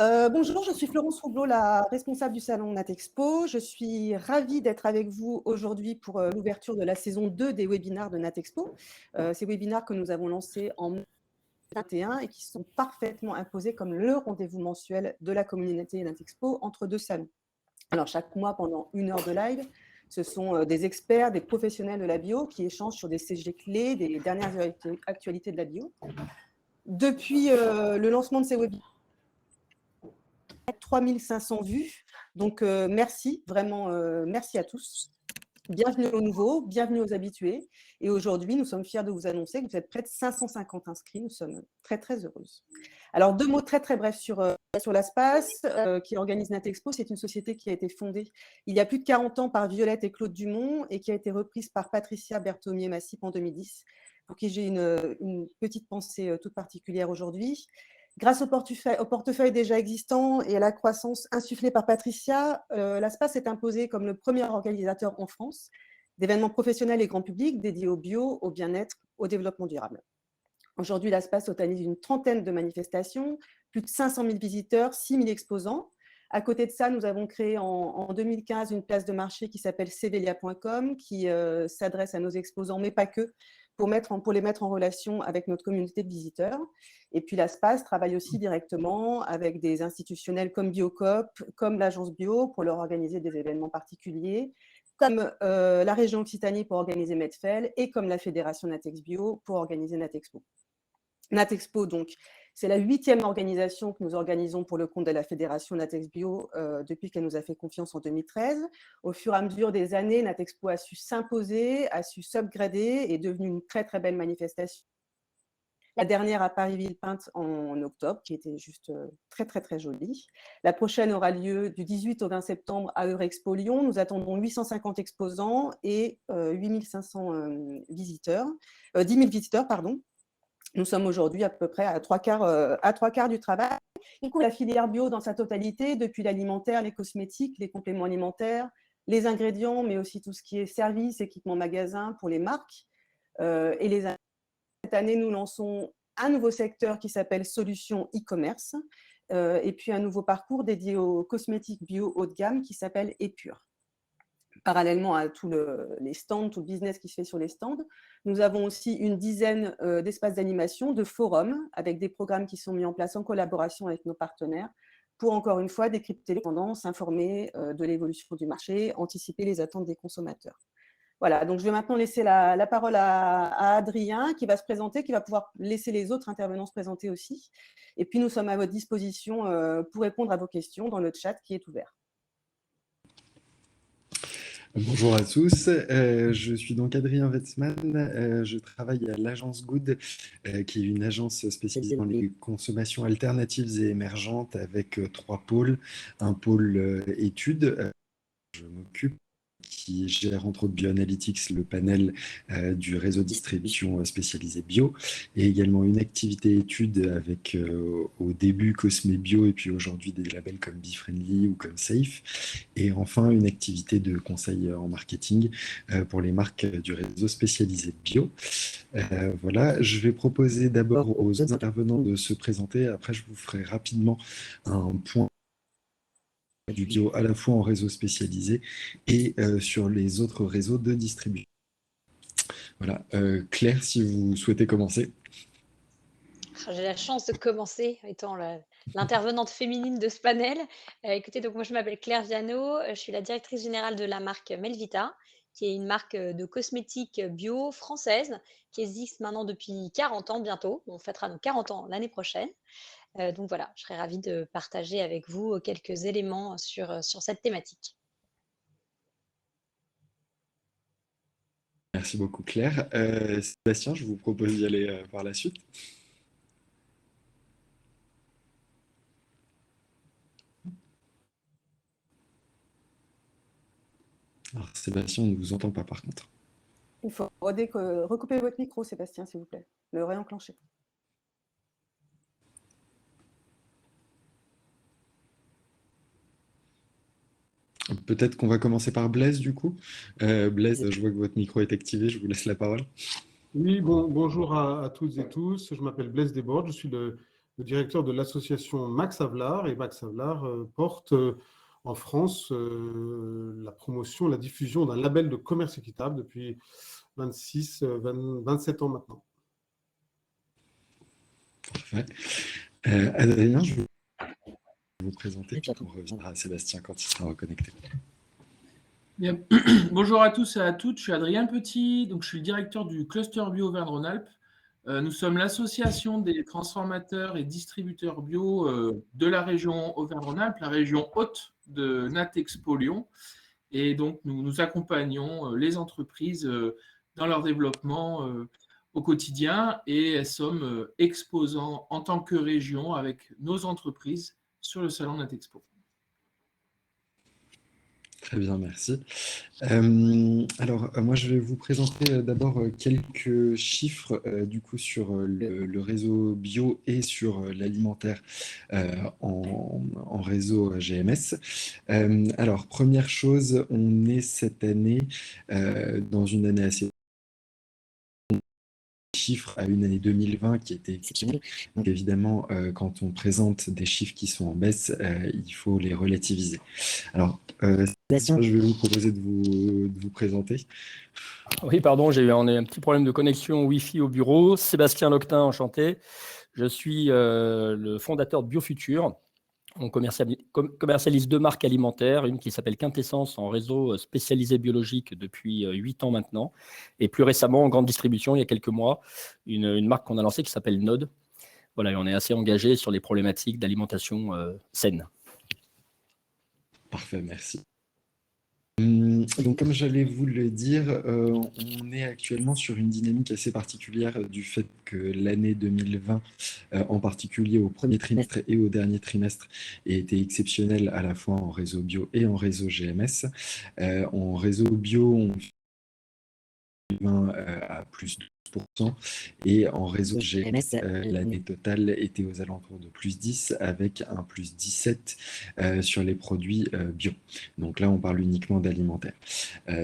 Bonjour, je suis Florence Roublot, la responsable du salon Natexpo. Je suis ravie d'être avec vous aujourd'hui pour l'ouverture de la saison 2 des webinaires de Natexpo. Ces webinaires que nous avons lancés en 2021 et qui sont parfaitement imposés comme le rendez-vous mensuel de la communauté Natexpo entre deux salons. Alors, chaque mois, pendant 1 heure de live, ce sont des experts, des professionnels de la bio qui échangent sur des sujets clés, des dernières actualités de la bio. Depuis le lancement de ces webinaires, 3500 vues. Donc, merci, vraiment, merci à tous. Bienvenue aux nouveaux, bienvenue aux habitués. Et aujourd'hui, nous sommes fiers de vous annoncer que vous êtes près de 550 inscrits. Nous sommes très, très heureuses. Alors, 2 mots très, très brefs sur l'ASPAS, qui organise Natexpo. C'est une société qui a été fondée il y a plus de 40 ans par Violette et Claude Dumont et qui a été reprise par Patricia Berthomier-Massip en 2010, pour qui j'ai une petite pensée toute particulière aujourd'hui. Grâce au portefeuille déjà existant et à la croissance insufflée par Patricia, l'ASPA s'est imposé comme le premier organisateur en France d'événements professionnels et grand public dédiés au bio, au bien-être, au développement durable. Aujourd'hui, l'ASPA totalise une trentaine de manifestations, plus de 500 000 visiteurs, 6 000 exposants. À côté de ça, nous avons créé en 2015 une place de marché qui s'appelle cvelia.com, qui s'adresse à nos exposants, mais pas que, pour les mettre en relation avec notre communauté de visiteurs. Et puis l'ASPAS travaille aussi directement avec des institutionnels comme Biocoop, comme l'agence Bio, pour leur organiser des événements particuliers, comme la région Occitanie pour organiser Medfel, et comme la fédération Natex Bio pour organiser Natexpo. Natexpo, donc, c'est la 8e organisation que nous organisons pour le compte de la fédération Natex Bio depuis qu'elle nous a fait confiance en 2013. Au fur et à mesure des années, Natexpo a su s'imposer, a su s'upgrader et est devenue une très, très belle manifestation. La dernière à Paris-Villepinte en octobre, qui était juste très, très, très jolie. La prochaine aura lieu du 18 au 20 septembre à Eurexpo Lyon. Nous attendons 850 exposants et 8500 visiteurs, 10 000 visiteurs, pardon. Nous sommes aujourd'hui à peu près à trois quarts du travail. Il couvre la filière bio dans sa totalité, depuis l'alimentaire, les cosmétiques, les compléments alimentaires, les ingrédients, mais aussi tout ce qui est services, équipements, magasins pour les marques. Et cette année, nous lançons un nouveau secteur qui s'appelle Solutions e-commerce, et puis un nouveau parcours dédié aux cosmétiques bio haut de gamme qui s'appelle Épure. Parallèlement à tous les stands, tout le business qui se fait sur les stands, nous avons aussi une dizaine d'espaces d'animation, de forums, avec des programmes qui sont mis en place en collaboration avec nos partenaires, pour encore une fois décrypter les tendances, informer de l'évolution du marché, anticiper les attentes des consommateurs. Voilà, donc je vais maintenant laisser la parole à Adrien, qui va se présenter, qui va pouvoir laisser les autres intervenants se présenter aussi. Et puis nous sommes à votre disposition pour répondre à vos questions dans le chat qui est ouvert. Bonjour à tous, je suis donc Adrien Wetzmann, je travaille à l'agence Good, qui est une agence spécialisée dans les consommations alternatives et émergentes avec 3 pôles. Un pôle études, je m'occupe, qui gère entre autres Bioanalytics, le panel du réseau de distribution spécialisé bio, et également une activité étude avec au début Cosme Bio et puis aujourd'hui des labels comme BeFriendly ou comme Safe, et enfin une activité de conseil en marketing pour les marques du réseau spécialisé bio. Voilà, je vais proposer d'abord aux autres intervenants de se présenter, après je vous ferai rapidement un point du bio à la fois en réseau spécialisé et sur les autres réseaux de distribution. Voilà, Claire, si vous souhaitez commencer. J'ai la chance de commencer étant l'intervenante féminine de ce panel. Écoutez, donc moi je m'appelle Claire Viano, je suis la directrice générale de la marque Melvita, qui est une marque de cosmétiques bio française qui existe maintenant depuis 40 ans bientôt. On fêtera nos 40 ans l'année prochaine. Donc voilà, je serais ravie de partager avec vous quelques éléments sur cette thématique. Merci beaucoup Claire. Sébastien, je vous propose d'y aller par la suite. Alors Sébastien, on ne vous entend pas par contre. Il faut recouper votre micro, Sébastien, s'il vous plaît. Le réenclencher. Peut-être qu'on va commencer par Blaise du coup. Blaise, je vois que votre micro est activé, je vous laisse la parole. Oui, bonjour à toutes et tous. Je m'appelle Blaise Desbordes, je suis le le directeur de l'association Max Havelaar. Et Max Havelaar porte en France la promotion, la diffusion d'un label de commerce équitable depuis 27 ans maintenant. Parfait. Adrien, je vais vous présenter, puis on reviendra à Sébastien quand il sera reconnecté. Bien. Bonjour à tous et à toutes, je suis Adrien Petit, donc je suis le directeur du cluster bio Auvergne-Rhône-Alpes. Nous sommes l'association des transformateurs et distributeurs bio de la région Auvergne-Rhône-Alpes, la région haute de Natexpo Lyon. Et donc, nous accompagnons les entreprises dans leur développement au quotidien et sommes exposants en tant que région avec nos entreprises sur le salon Natexpo. Très bien, merci. Alors, moi, je vais vous présenter d'abord quelques chiffres du coup sur le réseau bio et sur l'alimentaire en réseau GMS. Alors, première chose, on est cette année dans une année assez chiffres à une année 2020 qui était exceptionnelle. Donc évidemment, quand on présente des chiffres qui sont en baisse, il faut les relativiser. Alors, Sébastien, je vais vous proposer de vous présenter. Oui, pardon, j'ai eu un petit problème de connexion Wi-Fi au bureau. Sébastien Loctin, enchanté. Je suis le fondateur de BioFuture. On commercialise 2 marques alimentaires, une qui s'appelle Quintessence en réseau spécialisé biologique depuis 8 ans maintenant, et plus récemment en grande distribution il y a quelques mois, une marque qu'on a lancée qui s'appelle Node. Voilà, et on est assez engagé sur les problématiques d'alimentation saine. Parfait, merci. Donc, comme j'allais vous le dire, on est actuellement sur une dynamique assez particulière du fait que l'année 2020, en particulier au premier trimestre et au dernier trimestre, a été exceptionnelle à la fois en réseau bio et en réseau GMS. En réseau bio, on fait à plus de 12%, et en réseau GMS, l'année totale était aux alentours de plus 10 avec un plus 17 sur les produits bio. Donc là, on parle uniquement d'alimentaire.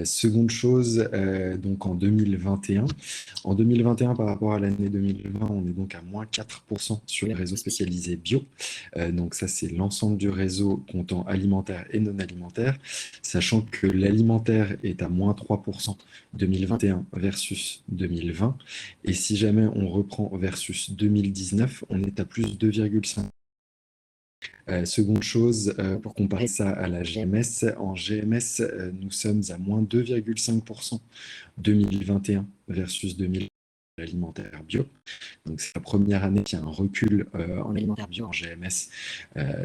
Seconde chose, donc en 2021, par rapport à l'année 2020, on est donc à moins 4% sur les réseaux spécialisés bio. Donc ça, c'est l'ensemble du réseau comptant alimentaire et non alimentaire, sachant que l'alimentaire est à moins 3% 2021 versus 2020. Et si jamais on reprend versus 2019, on est à plus 2,5. Seconde chose, pour comparer ça à la GMS, en GMS, nous sommes à moins 2,5% 2021 versus 2020 alimentaire bio. Donc c'est la première année qu'il y a un recul en alimentaire bio en GMS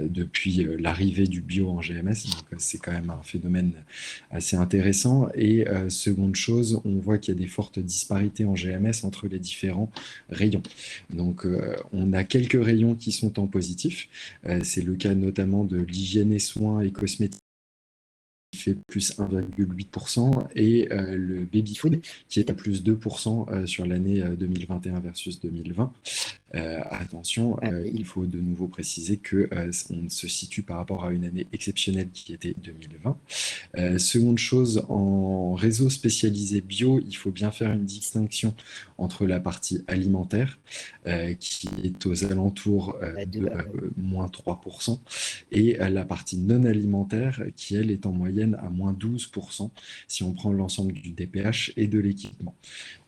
depuis l'arrivée du bio en GMS. Donc c'est quand même un phénomène assez intéressant. Et seconde chose, on voit qu'il y a des fortes disparités en GMS entre les différents rayons. Donc on a quelques rayons qui sont en positif. C'est le cas notamment de l'hygiène et soins et cosmétiques, qui fait plus 1,8%, et le baby food qui est à plus 2% sur l'année 2021 versus 2020. Attention, il faut de nouveau préciser que on se situe par rapport à une année exceptionnelle qui était 2020. Seconde chose, en réseau spécialisé bio, il faut bien faire une distinction entre la partie alimentaire, qui est aux alentours de moins 3%, et la partie non alimentaire, qui elle est en moyenne à moins 12% si on prend l'ensemble du DPH et de l'équipement.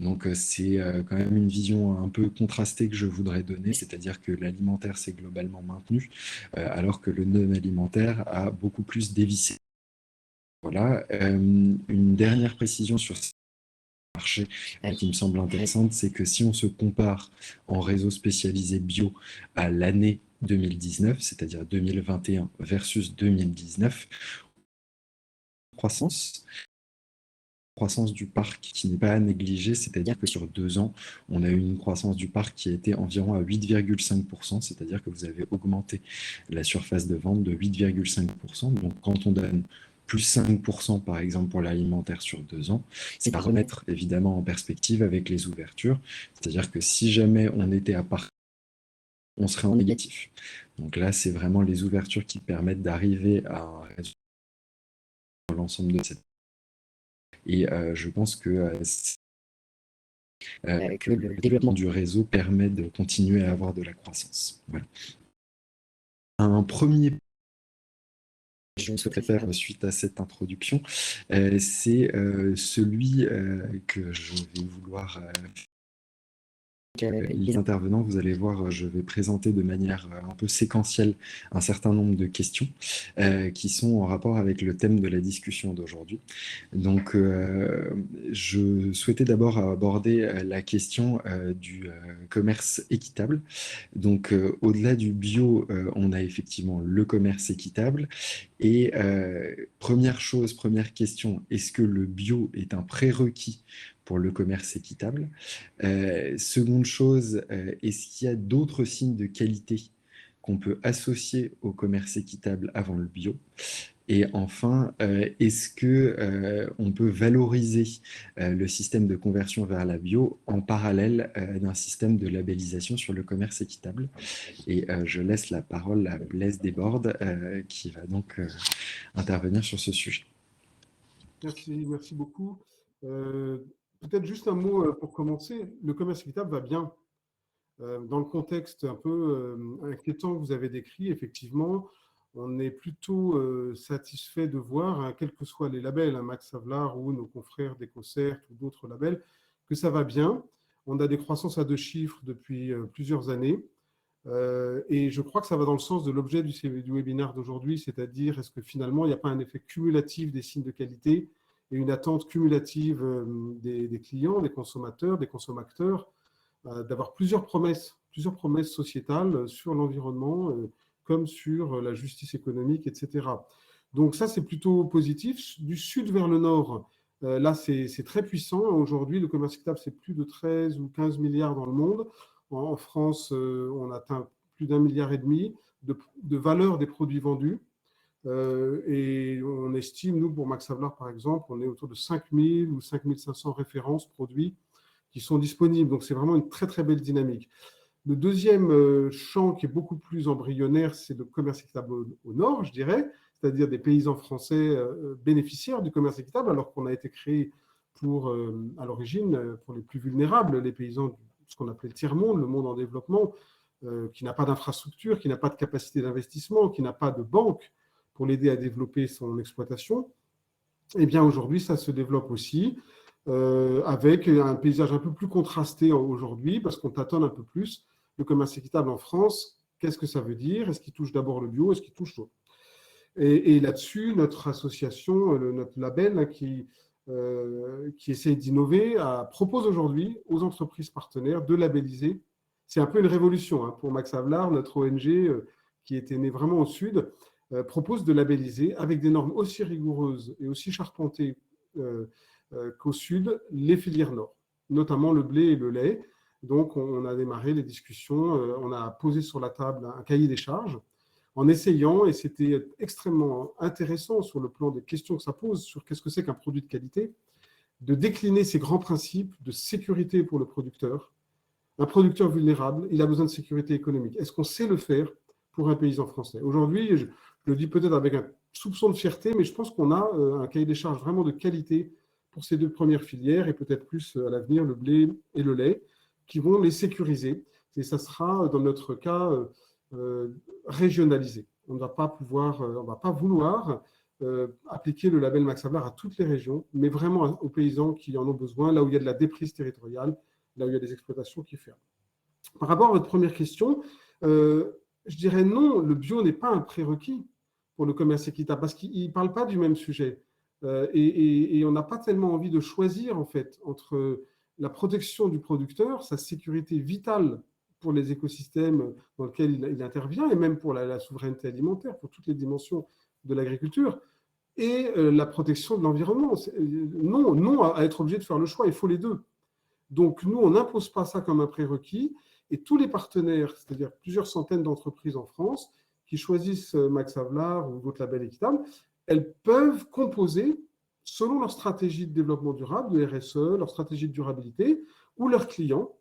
Donc c'est quand même une vision un peu contrastée que je voudrais donner, c'est-à-dire que l'alimentaire s'est globalement maintenu, alors que le non alimentaire a beaucoup plus dévissé. Voilà. Une dernière précision sur ce marché qui me semble intéressante, c'est que si on se compare en réseau spécialisé bio à l'année 2019, c'est-à-dire 2021 versus 2019, croissance du parc qui n'est pas à négliger, c'est-à-dire que sur 2 ans, on a eu une croissance du parc qui a été environ à 8,5%, c'est-à-dire que vous avez augmenté la surface de vente de 8,5%. Donc quand on donne plus 5% par exemple pour l'alimentaire sur 2 ans, c'est à remettre évidemment en perspective avec les ouvertures, c'est-à-dire que si jamais on était à part, on serait en négatif. Donc là, c'est vraiment les ouvertures qui permettent d'arriver à un résultat dans l'ensemble de cette. Et je pense que que le développement du réseau permet de continuer à avoir de la croissance. Voilà. Un premier je souhaiterais faire suite à cette introduction, c'est celui que je vais vouloir les intervenants, vous allez voir, je vais présenter de manière un peu séquentielle un certain nombre de questions qui sont en rapport avec le thème de la discussion d'aujourd'hui. Donc, je souhaitais d'abord aborder la question du commerce équitable. Donc, au-delà du bio, on a effectivement le commerce équitable. Et première question, est-ce que le bio est un prérequis pour le commerce équitable? Seconde chose, est-ce qu'il y a d'autres signes de qualité qu'on peut associer au commerce équitable avant le bio? Et enfin, est-ce qu'on peut valoriser le système de conversion vers la bio en parallèle d'un système de labellisation sur le commerce équitable? Et je laisse la parole à Blaise Desbordes qui va donc intervenir sur ce sujet. Merci beaucoup. Peut-être juste un mot pour commencer. Le commerce équitable va bien. Dans le contexte un peu inquiétant que vous avez décrit, effectivement, on est plutôt satisfait de voir, quels que soient les labels, Max Havelaar ou nos confrères d'EcoCert ou d'autres labels, que ça va bien. On a des croissances à 2 chiffres depuis plusieurs années. Et je crois que ça va dans le sens de l'objet du webinaire d'aujourd'hui, c'est-à-dire est-ce que finalement il n'y a pas un effet cumulatif des signes de qualité et une attente cumulative des clients, des consommateurs, des consommateurs, d'avoir plusieurs promesses sociétales sur l'environnement, comme sur la justice économique, etc. Donc ça, c'est plutôt positif. Du sud vers le nord, là, c'est très puissant. Aujourd'hui, le commerce équitable, c'est plus de 13 ou 15 milliards dans le monde. En France, on atteint plus d'1,5 milliard de valeur des produits vendus. Et on estime, nous, pour Max Havelaar, par exemple, on est autour de 5000 ou 5500 références produits qui sont disponibles. Donc, c'est vraiment une très, très belle dynamique. Le deuxième champ qui est beaucoup plus embryonnaire, c'est le commerce équitable au nord, je dirais, c'est-à-dire des paysans français bénéficiaires du commerce équitable, alors qu'on a été créé pour, à l'origine, pour les plus vulnérables, les paysans de ce qu'on appelait le tiers-monde, le monde en développement, qui n'a pas d'infrastructure, qui n'a pas de capacité d'investissement, qui n'a pas de banque pour l'aider à développer son exploitation. Eh bien, aujourd'hui, ça se développe aussi, avec un paysage un peu plus contrasté aujourd'hui, parce qu'on tâtonne un peu plus. Le commerce équitable en France, qu'est-ce que ça veut dire? Est-ce qu'il touche d'abord le bio? Est-ce qu'il touche l'autre? Et là-dessus, notre association, notre label qui essaye d'innover, propose aujourd'hui aux entreprises partenaires de labelliser. C'est un peu une révolution pour Max Havelaar, notre ONG qui était née vraiment au sud, propose de labelliser avec des normes aussi rigoureuses et aussi charpentées qu'au sud, les filières nord, notamment le blé et le lait. Donc, on a démarré les discussions, on a posé sur la table un cahier des charges en essayant, et c'était extrêmement intéressant sur le plan des questions que ça pose sur qu'est-ce que c'est qu'un produit de qualité, de décliner ces grands principes de sécurité pour le producteur. Un producteur vulnérable, il a besoin de sécurité économique. Est-ce qu'on sait le faire pour un paysan français? Aujourd'hui, je le dis peut-être avec un soupçon de fierté, mais je pense qu'on a un cahier des charges vraiment de qualité pour ces 2 premières filières, et peut-être plus à l'avenir, le blé et le lait, qui vont les sécuriser. Et ça sera, dans notre cas, régionalisé. On ne va pas vouloir appliquer le label Max Havelaar à toutes les régions, mais vraiment aux paysans qui en ont besoin, là où il y a de la déprise territoriale, là où il y a des exploitations qui ferment. Par rapport à votre première question, je dirais non, le bio n'est pas un prérequis pour le commerce équitable, parce qu'il ne parle pas du même sujet. Et on n'a pas tellement envie de choisir, en fait, entre la protection du producteur, sa sécurité vitale pour les écosystèmes dans lesquels il intervient, et même pour la souveraineté alimentaire, pour toutes les dimensions de l'agriculture, et la protection de l'environnement. Non à être obligé de faire le choix, il faut les deux. Donc, nous, on n'impose pas ça comme un prérequis, et tous les partenaires, c'est-à-dire plusieurs centaines d'entreprises en France, qui choisissent Max Havelaar ou d'autres labels équitables, elles peuvent composer, selon leur stratégie de développement durable, de RSE, leur stratégie de durabilité, ou leurs clients,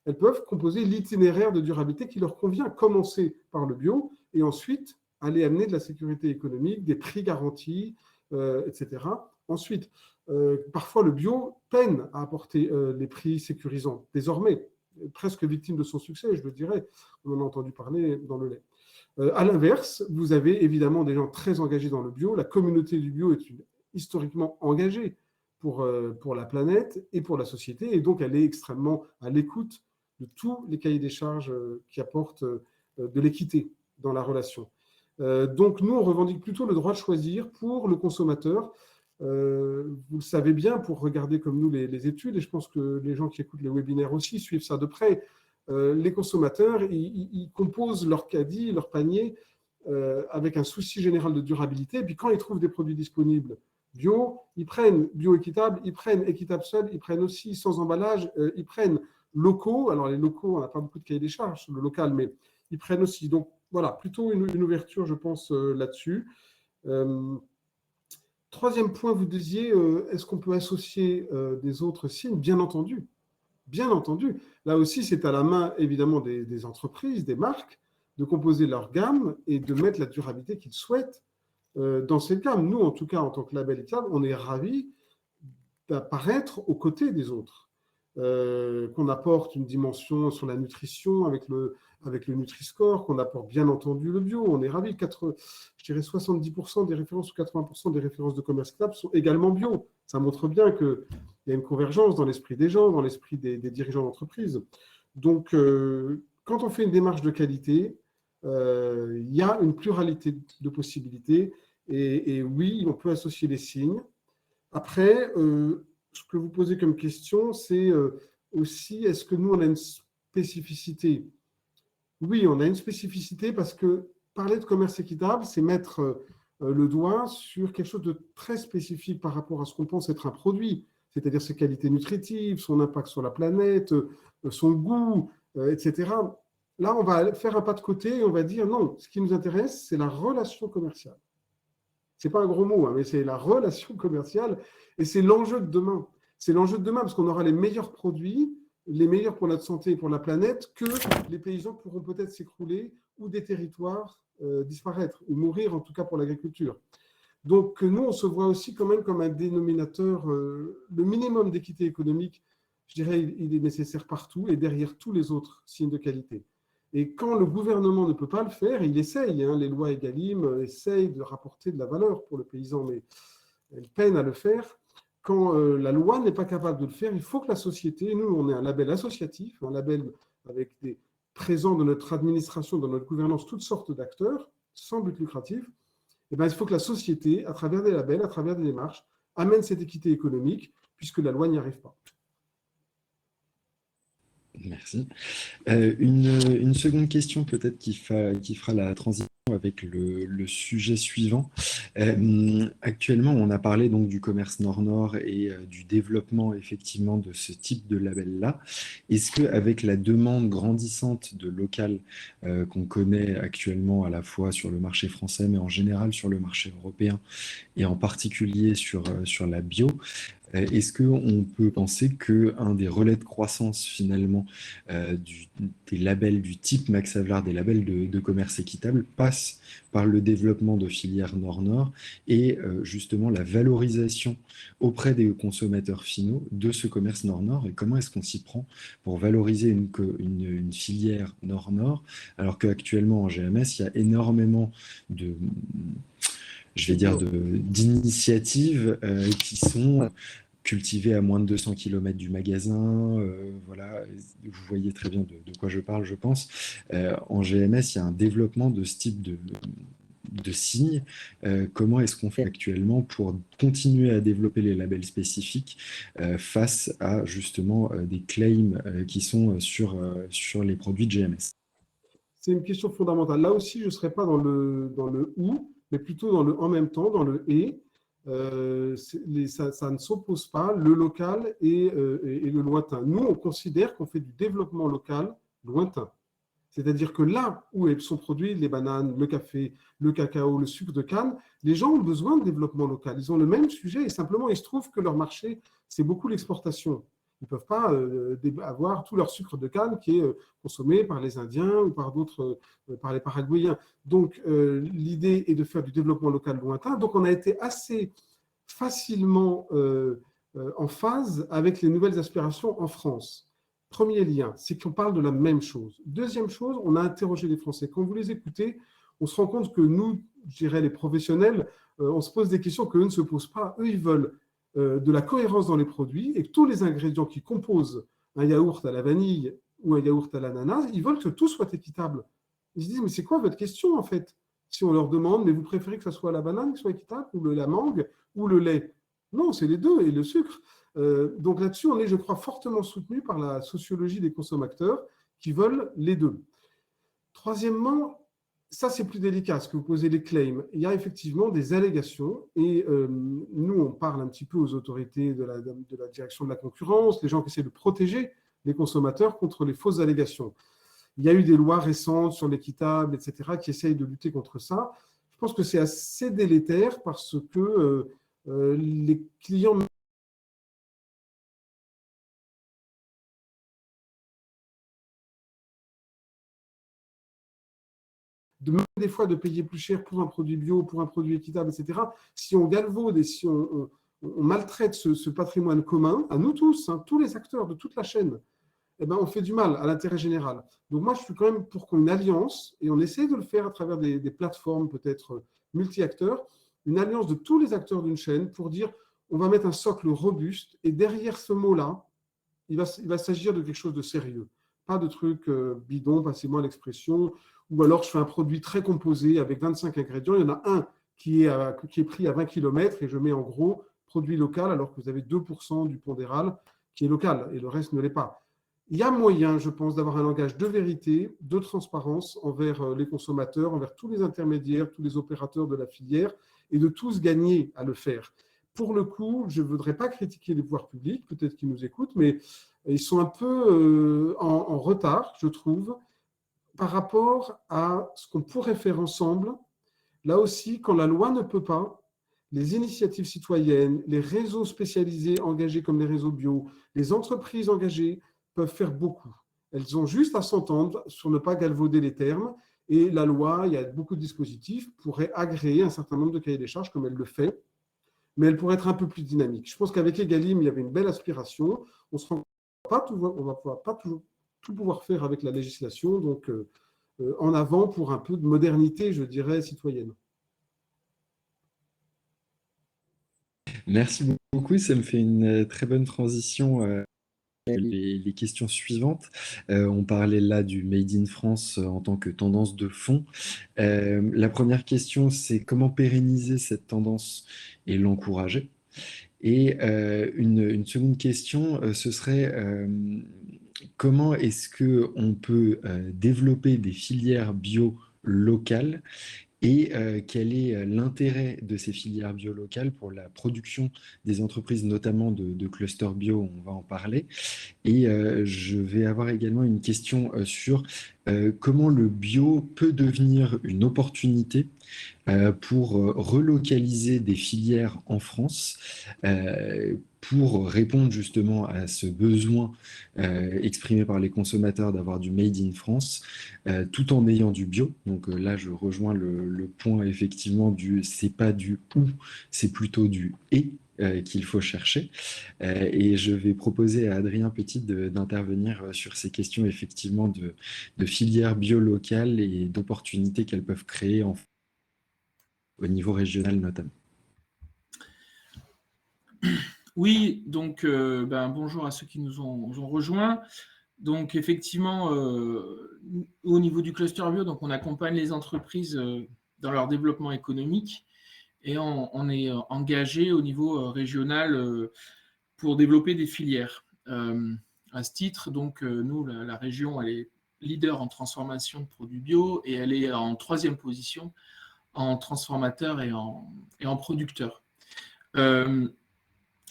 elles peuvent composer l'itinéraire de durabilité qui leur convient, commencer par le bio, et ensuite aller amener de la sécurité économique, des prix garantis, etc. Ensuite, parfois le bio peine à apporter les prix sécurisants, désormais, presque victime de son succès, je le dirais. On en a entendu parler dans le lait. À l'inverse, vous avez évidemment des gens très engagés dans le bio. La communauté du bio est historiquement engagée pour la planète et pour la société, et donc elle est extrêmement à l'écoute de tous les cahiers des charges qui apportent de l'équité dans la relation. Donc nous, on revendique plutôt le droit de choisir pour le consommateur. Vous le savez bien, pour regarder comme nous les études, et je pense que les gens qui écoutent les webinaires aussi suivent ça de près, les consommateurs, ils composent leur caddie, leur panier, avec un souci général de durabilité, et puis quand ils trouvent des produits disponibles bio, ils prennent bio équitable, ils prennent équitable seul, ils prennent aussi sans emballage, ils prennent locaux. Alors les locaux, on n'a pas beaucoup de cahiers des charges sur le local, mais ils prennent aussi. Donc voilà, plutôt une ouverture, je pense, là-dessus. Troisième point, vous disiez, est-ce qu'on peut associer des autres signes? Bien entendu. Bien entendu. Là aussi, c'est à la main, évidemment, des entreprises, des marques, de composer leur gamme et de mettre la durabilité qu'ils souhaitent dans cette gamme. Nous, en tout cas, en tant que label équitable, on est ravis d'apparaître aux côtés des autres. Qu'on apporte une dimension sur la nutrition avec le Nutri-Score, qu'on apporte bien entendu le bio. On est ravis. Je dirais 70% des références ou 80% des références de commerce équitable sont également bio. Ça montre bien qu'il y a une convergence dans l'esprit des gens, dans l'esprit des dirigeants d'entreprise. Donc, quand on fait une démarche de qualité, il y a une pluralité de possibilités. Et oui, on peut associer les signes. Après, ce que vous posez comme question, c'est aussi, est-ce que nous, on a une spécificité? Oui, on a une spécificité parce que parler de commerce équitable, c'est mettre le doigt sur quelque chose de très spécifique par rapport à ce qu'on pense être un produit, c'est-à-dire ses qualités nutritives, son impact sur la planète, son goût, etc. Là, on va faire un pas de côté et on va dire non, ce qui nous intéresse, c'est la relation commerciale. Ce n'est pas un gros mot, hein, mais c'est la relation commerciale et c'est l'enjeu de demain. C'est l'enjeu de demain parce qu'on aura les meilleurs produits, les meilleurs pour notre santé et pour la planète, que les paysans pourront peut-être s'écrouler ou des territoires disparaître ou mourir, en tout cas pour l'agriculture. Donc nous, on se voit aussi quand même comme un dénominateur, le minimum d'équité économique, je dirais, il est nécessaire partout et derrière tous les autres signes de qualité. Et quand le gouvernement ne peut pas le faire, il essaye, hein, les lois Egalim essayent de rapporter de la valeur pour le paysan, mais elles peinent à le faire. Quand la loi n'est pas capable de le faire, il faut que la société, nous on est un label associatif, un label avec des présents dans notre administration, dans notre gouvernance, toutes sortes d'acteurs, sans but lucratif, et bien, il faut que la société, à travers des labels, à travers des démarches, amène cette équité économique, puisque la loi n'y arrive pas. Merci. Une seconde question peut-être qui fera la transition avec le sujet suivant. Actuellement, on a parlé donc du commerce Nord-Nord et du développement effectivement de ce type de label-là. Est-ce qu'avec la demande grandissante de local qu'on connaît actuellement à la fois sur le marché français, mais en général sur le marché européen et en particulier sur la bio, est-ce qu'on peut penser qu'un des relais de croissance finalement des labels du type Max Havelaar, des labels de commerce équitable, passe par le développement de filières Nord-Nord et justement la valorisation auprès des consommateurs finaux de ce commerce Nord-Nord? Et comment est-ce qu'on s'y prend pour valoriser une filière Nord-Nord alors qu'actuellement en GMS, il y a énormément d'initiatives qui sont cultivées à moins de 200 km du magasin. Voilà, vous voyez très bien de quoi je parle, je pense. En GMS, il y a un développement de ce type de signes. Comment est-ce qu'on fait actuellement pour continuer à développer les labels spécifiques face à justement des claims qui sont sur les produits de GMS? C'est une question fondamentale. Là aussi, je ne serais pas dans le ou, mais plutôt dans le en même temps, dans le et. Ça ne s'oppose pas, le local et le lointain. Nous, on considère qu'on fait du développement local lointain. C'est-à-dire que là où sont produits les bananes, le café, le cacao, le sucre de canne, les gens ont besoin de développement local. Ils ont le même sujet et simplement, il se trouve que leur marché, c'est beaucoup l'exportation. Ils ne peuvent pas avoir tout leur sucre de canne qui est consommé par les Indiens ou par d'autres, par les Paraguayens. Donc, l'idée est de faire du développement local lointain. Donc, on a été assez facilement en phase avec les nouvelles aspirations en France. Premier lien, c'est qu'on parle de la même chose. Deuxième chose, on a interrogé les Français. Quand vous les écoutez, on se rend compte que nous, je dirais les professionnels, on se pose des questions qu'eux ne se posent pas. Eux, ils veulent de la cohérence dans les produits et que tous les ingrédients qui composent un yaourt à la vanille ou un yaourt à l'ananas, ils veulent que tout soit équitable. Ils se disent, mais c'est quoi votre question en fait? Si on leur demande, mais vous préférez que ce soit la banane qui soit équitable ou la mangue ou le lait? Non, c'est les deux et le sucre. Donc là-dessus, on est, je crois, fortement soutenu par la sociologie des consommateurs qui veulent les deux. Troisièmement, ça c'est plus délicat, ce que vous posez les claims. Il y a effectivement des allégations et nous, on parle un petit peu aux autorités de la direction de la concurrence, les gens qui essaient de protéger les consommateurs contre les fausses allégations. Il y a eu des lois récentes sur l'équitable, etc., qui essayent de lutter contre ça. Je pense que c'est assez délétère parce que les clients des fois de payer plus cher pour un produit bio, pour un produit équitable, etc. Si on galvaude et si on maltraite ce patrimoine commun, à nous tous, hein, tous les acteurs de toute la chaîne, eh ben, on fait du mal à l'intérêt général. Donc moi, je suis quand même pour qu'on ait une alliance, et on essaie de le faire à travers des plateformes peut-être multi-acteurs, une alliance de tous les acteurs d'une chaîne pour dire on va mettre un socle robuste, et derrière ce mot-là, il va s'agir de quelque chose de sérieux. Pas de trucs bidons, passez-moi l'expression, ou alors je fais un produit très composé avec 25 ingrédients, il y en a un qui est pris à 20 km et je mets en gros produit local alors que vous avez 2% du pondéral qui est local et le reste ne l'est pas. Il y a moyen, je pense, d'avoir un langage de vérité, de transparence envers les consommateurs, envers tous les intermédiaires, tous les opérateurs de la filière et de tous gagner à le faire. Pour le coup, je ne voudrais pas critiquer les pouvoirs publics, peut-être qu'ils nous écoutent, mais ils sont un peu en retard, je trouve, par rapport à ce qu'on pourrait faire ensemble. Là aussi, quand la loi ne peut pas, les initiatives citoyennes, les réseaux spécialisés engagés comme les réseaux bio, les entreprises engagées peuvent faire beaucoup. Elles ont juste à s'entendre sur ne pas galvauder les termes. Et la loi, il y a beaucoup de dispositifs, pourrait agréer un certain nombre de cahiers des charges comme elle le fait, mais elle pourrait être un peu plus dynamique. Je pense qu'avec Egalim, il y avait une belle aspiration. On va pas toujours tout pouvoir faire avec la législation, donc en avant pour un peu de modernité, je dirais, citoyenne. Merci beaucoup, ça me fait une très bonne transition. Les questions suivantes. On parlait là du Made in France en tant que tendance de fond. La première question, c'est comment pérenniser cette tendance et l'encourager? Et une seconde question, ce serait comment est-ce qu'on peut développer des filières bio locales et quel est l'intérêt de ces filières bio locales pour la production des entreprises, notamment de clusters bio, on va en parler. Et je vais avoir également une question sur comment le bio peut devenir une opportunité pour relocaliser des filières en France, pour répondre justement à ce besoin exprimé par les consommateurs d'avoir du Made in France, tout en ayant du bio. Donc là, je rejoins le point effectivement du c'est pas du ou, c'est plutôt du et qu'il faut chercher. Et je vais proposer à Adrien Petit d'intervenir sur ces questions effectivement de filières bio locales et d'opportunités qu'elles peuvent créer au niveau régional notamment. Oui, donc bonjour à ceux qui nous ont rejoints. Donc effectivement, au niveau du cluster bio, donc on accompagne les entreprises dans leur développement économique et on est engagé au niveau régional pour développer des filières. À ce titre, donc nous, la région, elle est leader en transformation de produits bio et elle est en 3e position en transformateur et en producteur.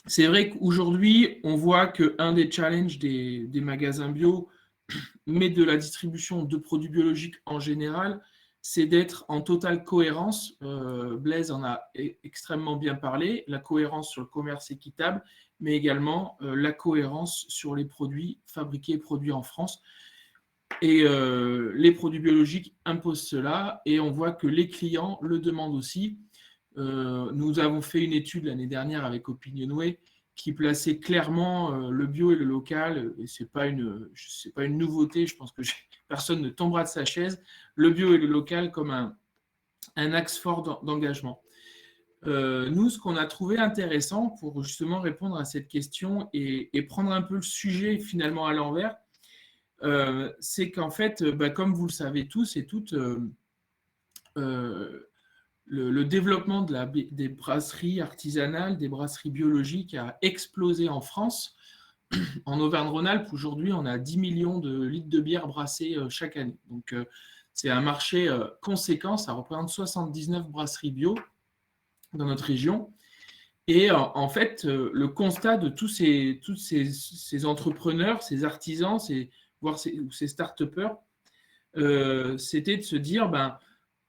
C'est vrai qu'aujourd'hui, on voit qu'un des challenges des magasins bio, mais de la distribution de produits biologiques en général, c'est d'être en totale cohérence. Blaise en a extrêmement bien parlé, la cohérence sur le commerce équitable, mais également la cohérence sur les produits fabriqués et produits en France. Et les produits biologiques imposent cela, et on voit que les clients le demandent aussi. Nous avons fait une étude l'année dernière avec Opinionway qui plaçait clairement le bio et le local, et c'est pas une nouveauté, je pense que personne ne tombera de sa chaise, le bio et le local comme un axe fort d'engagement. Nous, ce qu'on a trouvé intéressant pour justement répondre à cette question et prendre un peu le sujet finalement à l'envers, c'est qu'en fait, comme vous le savez tous et toutes, le développement des brasseries artisanales, des brasseries biologiques a explosé en France. En Auvergne-Rhône-Alpes, aujourd'hui, on a 10 millions de litres de bière brassés chaque année. Donc, c'est un marché conséquent. Ça représente 79 brasseries bio dans notre région. Et en fait, le constat de tous ces entrepreneurs, ces artisans, voire ces start-upers, c'était de se dire,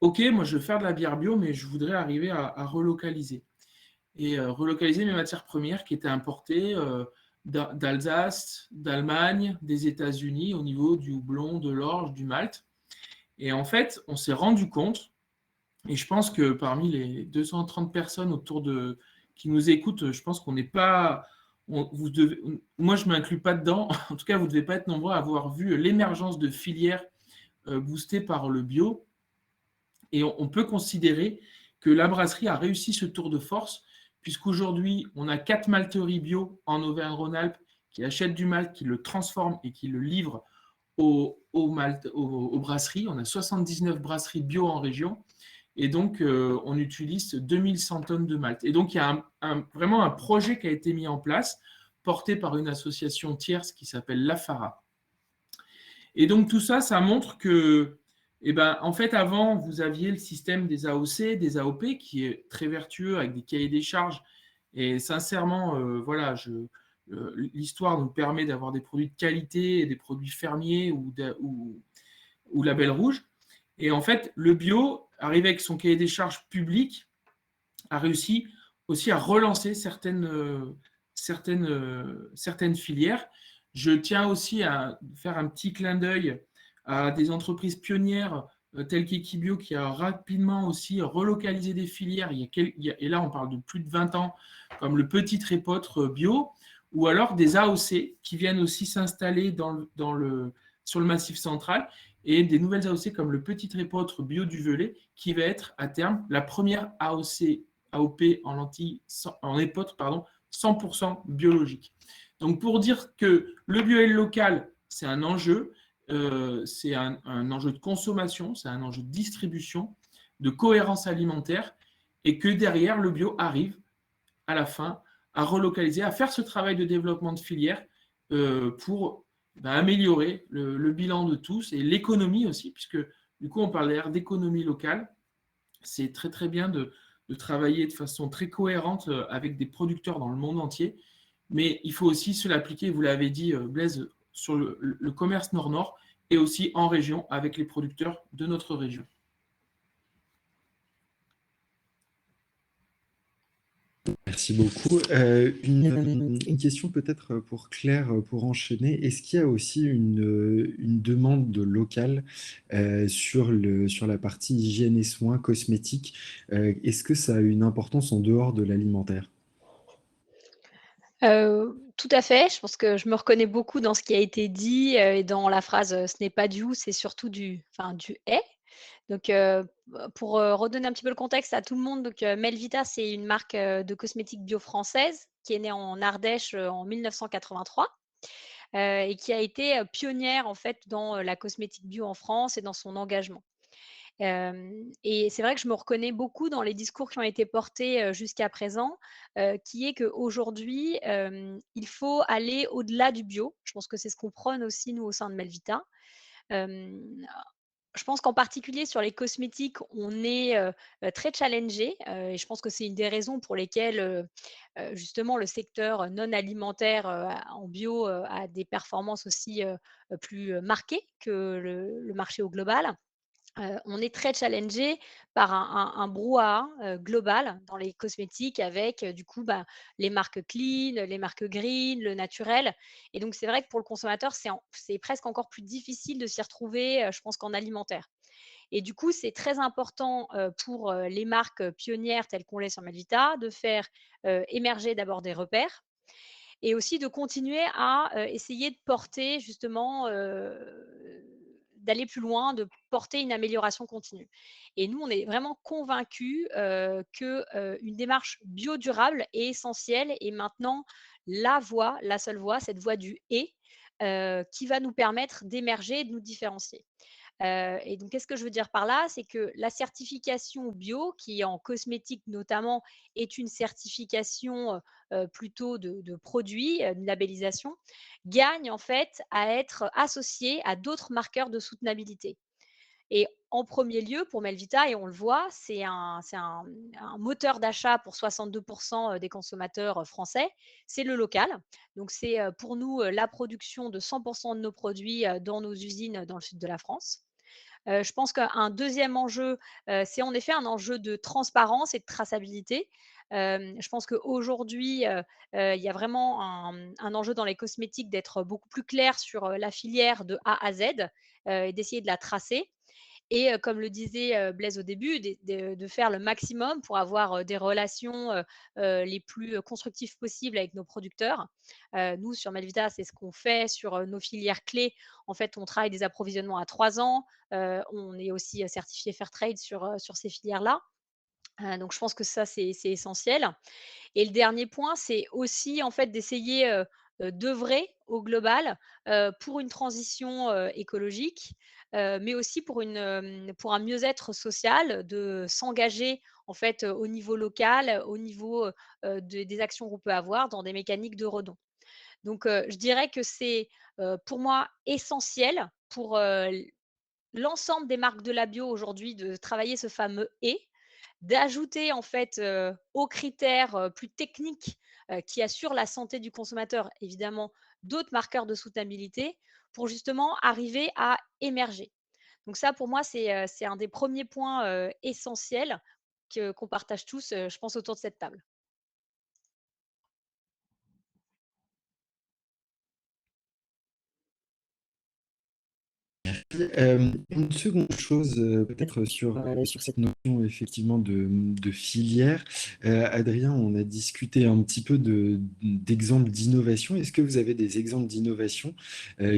OK, moi je veux faire de la bière bio, mais je voudrais arriver à relocaliser. Et relocaliser mes matières premières qui étaient importées d'Alsace, d'Allemagne, des États-Unis au niveau du houblon, de l'orge, du malt. Et en fait, on s'est rendu compte, et je pense que parmi les 230 personnes qui nous écoutent, je pense qu'on n'est pas... moi, je ne m'inclus pas dedans. En tout cas, vous ne devez pas être nombreux à avoir vu l'émergence de filières boostées par le bio. Et on peut considérer que la brasserie a réussi ce tour de force, puisqu'aujourd'hui, on a 4 malteries bio en Auvergne-Rhône-Alpes qui achètent du malt, qui le transforment et qui le livrent aux brasseries. On a 79 brasseries bio en région. Et donc, on utilise 2100 tonnes de malt. Et donc, il y a vraiment un projet qui a été mis en place, porté par une association tierce qui s'appelle l'AFARA. Et donc, tout ça, ça montre que, en fait, avant, vous aviez le système des AOC, des AOP, qui est très vertueux, avec des cahiers des charges. Et sincèrement, l'histoire nous permet d'avoir des produits de qualité, des produits fermiers ou label rouge. Et en fait, le bio, arrivé avec son cahier des charges public, a réussi aussi à relancer certaines filières. Je tiens aussi à faire un petit clin d'œil à des entreprises pionnières telles qu'Equibio qui a rapidement aussi relocalisé des filières. Et là, on parle de plus de 20 ans, comme le Petit Trépotre bio, ou alors des AOC qui viennent aussi s'installer sur le Massif central, et des nouvelles AOC comme le Petit Trépotre bio du Velay, qui va être à terme la première AOP en épeautre 100% biologique. Donc pour dire que le bio et le local, c'est un enjeu, c'est un enjeu de consommation, c'est un enjeu de distribution, de cohérence alimentaire, et que derrière, le bio arrive à la fin à relocaliser, à faire ce travail de développement de filière pour améliorer le bilan de tous et l'économie aussi, puisque du coup, on parle d'économie locale. C'est très, très bien de travailler de façon très cohérente avec des producteurs dans le monde entier. Mais il faut aussi se l'appliquer, vous l'avez dit, Blaise, sur le commerce nord-nord et aussi en région avec les producteurs de notre région. Merci beaucoup. Une question peut-être pour Claire, pour enchaîner. Est-ce qu'il y a aussi une demande de local sur la partie hygiène et soins cosmétiques? Est-ce que ça a une importance en dehors de l'alimentaire? Tout à fait. Je pense que je me reconnais beaucoup dans ce qui a été dit, et dans la phrase, «Ce n'est pas du ou, c'est surtout du» «est». Donc, pour, redonner un petit peu le contexte à tout le monde, donc, Melvita, c'est une marque, de cosmétiques bio française qui est née en Ardèche, en 1983, et qui a été, pionnière en fait dans, la cosmétique bio en France et dans son engagement. Et c'est vrai que je me reconnais beaucoup dans les discours qui ont été portés, jusqu'à présent, qui est qu'aujourd'hui, il faut aller au-delà du bio. Je pense que c'est ce qu'on prône aussi nous au sein de Melvita. Hem, je pense qu'en particulier sur les cosmétiques, on est, très challengé, et je pense que c'est une des raisons pour lesquelles, justement le secteur non alimentaire, en bio, a des performances aussi, plus marquées que le marché au global. On est très challengé par un brouhaha, global dans les cosmétiques avec, du coup, les marques clean, les marques green, le naturel, et donc c'est vrai que pour le consommateur, c'est presque encore plus difficile de s'y retrouver, je pense qu'en alimentaire, Et du coup, c'est très important pour les marques pionnières telles qu'on l'est sur Melvita de faire émerger d'abord des repères et aussi de continuer à essayer de porter justement, d'aller plus loin, de porter une amélioration continue. Et nous, on est vraiment convaincus que une démarche biodurable est essentielle et maintenant la voie, la seule voie, cette voie du «et» qui va nous permettre d'émerger et de nous différencier. Et donc qu'est-ce que je veux dire par là? C'est que la certification bio, qui en cosmétique notamment est une certification, plutôt de produits, une labellisation, gagne en fait à être associée à d'autres marqueurs de soutenabilité. Et en premier lieu, pour Melvita et on le voit, c'est un moteur d'achat pour 62 des consommateurs, français, c'est le local. Donc c'est, pour nous, la production de 100 de nos produits, dans nos usines, dans le sud de la France. Je pense qu'un deuxième enjeu, c'est en effet un enjeu de transparence et de traçabilité. Je pense qu'aujourd'hui, il y a vraiment un enjeu dans les cosmétiques d'être beaucoup plus clair sur, la filière de A à Z, et d'essayer de la tracer et comme le disait, Blaise au début, de faire le maximum pour avoir, des relations, les plus, constructives possibles avec nos producteurs. Nous, sur Melvita, c'est ce qu'on fait sur, nos filières clés. En fait, on travaille des approvisionnements à 3 ans. On est aussi, certifié Fairtrade sur ces filières-là. Donc je pense que ça, c'est essentiel. Et le dernier point, c'est aussi en fait d'essayer, d'œuvrer au global, pour une transition, écologique, mais aussi pour un mieux-être social, de s'engager en fait, au niveau local, au niveau, des actions qu'on peut avoir dans des mécaniques de redon. Donc, je dirais que c'est, pour moi essentiel pour, l'ensemble des marques de la bio aujourd'hui de travailler ce fameux «et», d'ajouter en fait, aux critères, plus techniques, qui assurent la santé du consommateur, évidemment, d'autres marqueurs de soutenabilité pour justement arriver à émerger. Donc ça pour moi c'est un des premiers points, essentiels qu'on partage tous, je pense autour de cette table. Une seconde chose, peut-être sur cette notion effectivement de filière. Adrien, on a discuté un petit peu d'exemples d'innovation. Est-ce que vous avez des exemples d'innovation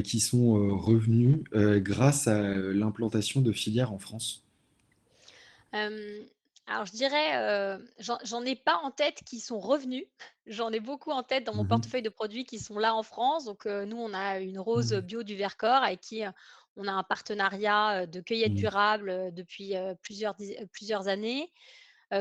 qui sont revenus grâce à l'implantation de filières en France? Hem, alors je dirais, j'en ai pas en tête qui sont revenus. J'en ai beaucoup en tête dans mon Mhm. portefeuille de produits qui sont là en France. Donc, nous, on a une rose Mhm. bio du Vercors avec qui, on a un partenariat, de cueillette Mhm. durable, depuis, plusieurs années.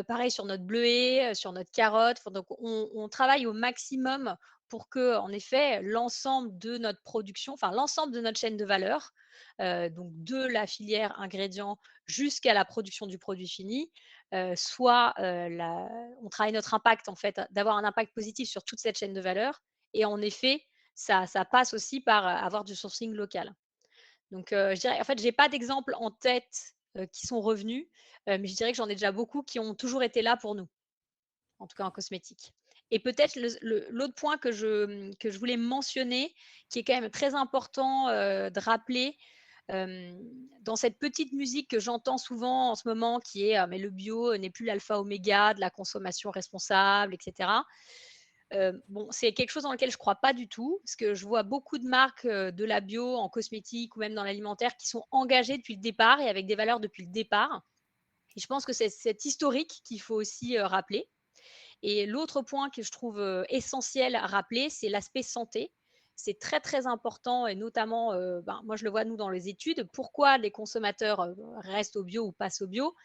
Pareil sur notre bleuet, sur notre carotte. Enfin donc on travaille au maximum pour que, en effet, l'ensemble de notre production, enfin l'ensemble de notre chaîne de valeur, donc de la filière ingrédients jusqu'à la production du produit fini, soit, la on travaille notre impact en fait, d'avoir un impact positif sur toute cette chaîne de valeur et en effet, ça passe aussi par, avoir du sourcing local. Donc, je dirais en fait, j'ai pas d'exemple en tête, qui sont revenus, mais je dirais que j'en ai déjà beaucoup qui ont toujours été là pour nous, en tout cas en cosmétique. Et peut-être l'autre point que je voulais mentionner, qui est quand même très important, de rappeler, hem, dans cette petite musique que j'entends souvent en ce moment qui est: «Mais le bio, n'est plus l'alpha oméga de la consommation responsable» et cetera. Bon, c'est quelque chose dans lequel je crois pas du tout, parce que je vois beaucoup de marques, de la bio en cosmétique ou même dans l'alimentaire qui sont engagées depuis le départ et avec des valeurs depuis le départ et je pense que c'est cet historique qu'il faut aussi, rappeler et l'autre point que je trouve, essentiel à rappeler, c'est l'aspect santé. C'est très, très important et notamment, ben, moi je le vois nous dans les études. Pourquoi les consommateurs, restent au bio ou passent au bio?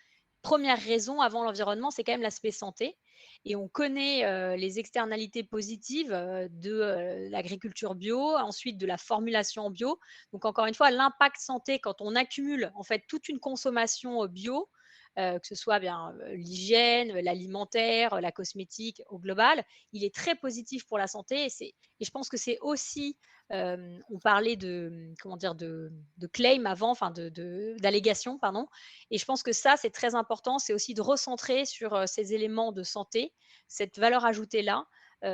Première raison avant l'environnement, c'est quand même l'aspect santé et on connaît, les externalités positives, de, l'agriculture bio, ensuite de la formulation en bio. Donc encore une fois, l'impact santé quand on accumule en fait toute une consommation, bio, que ce soit bien, l'hygiène, l'alimentaire, la cosmétique au global, il est très positif pour la santé et je pense que c'est aussi, on parlait de, comment dire? De claim avant, enfin d'allégations, pardon et je pense que ça, c'est très important. C'est aussi de recentrer sur, ces éléments de santé, cette valeur ajoutée-là,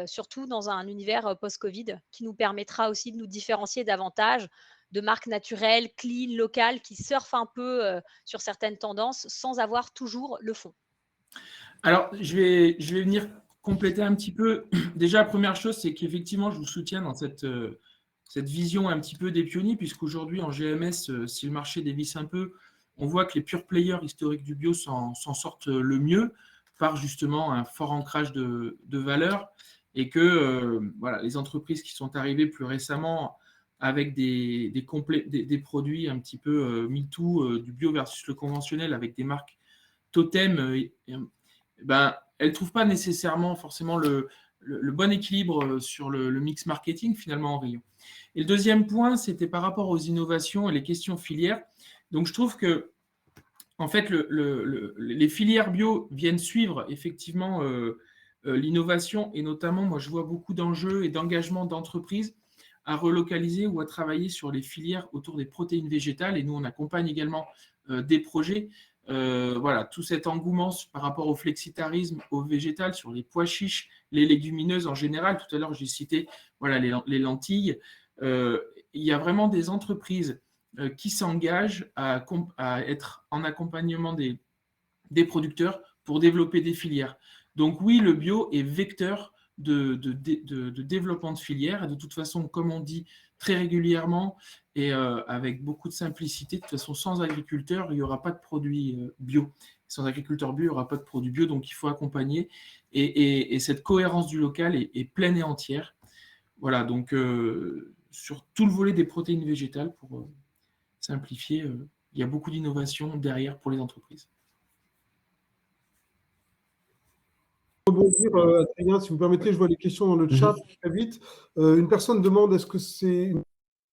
surtout dans un univers, post-Covid qui nous permettra aussi de nous différencier davantage de marques naturelles, clean, locales, qui surfent un peu sur certaines tendances sans avoir toujours le fond. Alors, je vais venir compléter un petit peu. Déjà, la première chose, c'est qu'effectivement, je vous soutiens dans cette vision un petit peu des pionniers, puisqu'aujourd'hui, en GMS, si le marché dévisse un peu, on voit que les pure players historiques du bio s'en sortent le mieux par justement un fort ancrage de valeur et que voilà, les entreprises qui sont arrivées plus récemment avec des produits un petit peu MeToo, du bio versus le conventionnel, avec des marques totem, ben, elles ne trouvent pas nécessairement forcément le bon équilibre sur le mix marketing finalement en rayon. Et le deuxième point, c'était par rapport aux innovations et les questions filières. Donc je trouve que en fait, les filières bio viennent suivre effectivement l'innovation, et notamment, moi, je vois beaucoup d'enjeux et d'engagements d'entreprises à relocaliser ou à travailler sur les filières autour des protéines végétales. Et nous, on accompagne également des projets. Voilà, tout cet engouement par rapport au flexitarisme, au végétal, sur les pois chiches, les légumineuses en général. Tout à l'heure, j'ai cité voilà, les lentilles. Il y a vraiment des entreprises qui s'engagent à être en accompagnement des producteurs pour développer des filières. Donc oui, le bio est vecteur de développement de filières. Et de toute façon, comme on dit très régulièrement et avec beaucoup de simplicité, de toute façon, sans agriculteurs, il n'y aura pas de produits bio. Sans agriculteurs bio, il n'y aura pas de produits bio. Donc il faut accompagner. Et cette cohérence du local est pleine et entière. Voilà, donc sur tout le volet des protéines végétales, pour simplifier, il y a beaucoup d'innovations derrière pour les entreprises. Rebondir, Adrien, si vous permettez, je vois les questions dans le chat très vite. Une personne demande est-ce que c'est une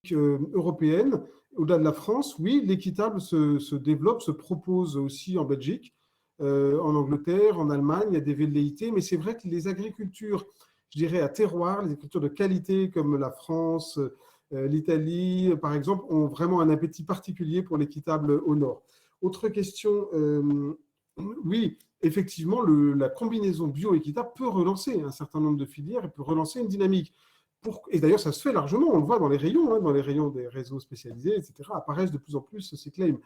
politique européenne au-delà de la France? Oui, l'équitable se développe, se propose aussi en Belgique, en Angleterre, en Allemagne, il y a des velléités, mais c'est vrai que les agricultures, je dirais, à terroir, les agricultures de qualité comme la France, l'Italie, par exemple, ont vraiment un appétit particulier pour l'équitable au nord. Autre question, oui, effectivement, la combinaison bio-équitable peut relancer un certain nombre de filières et peut relancer une dynamique. Et d'ailleurs, ça se fait largement, on le voit dans les rayons des réseaux spécialisés, etc., apparaissent de plus en plus ces claims.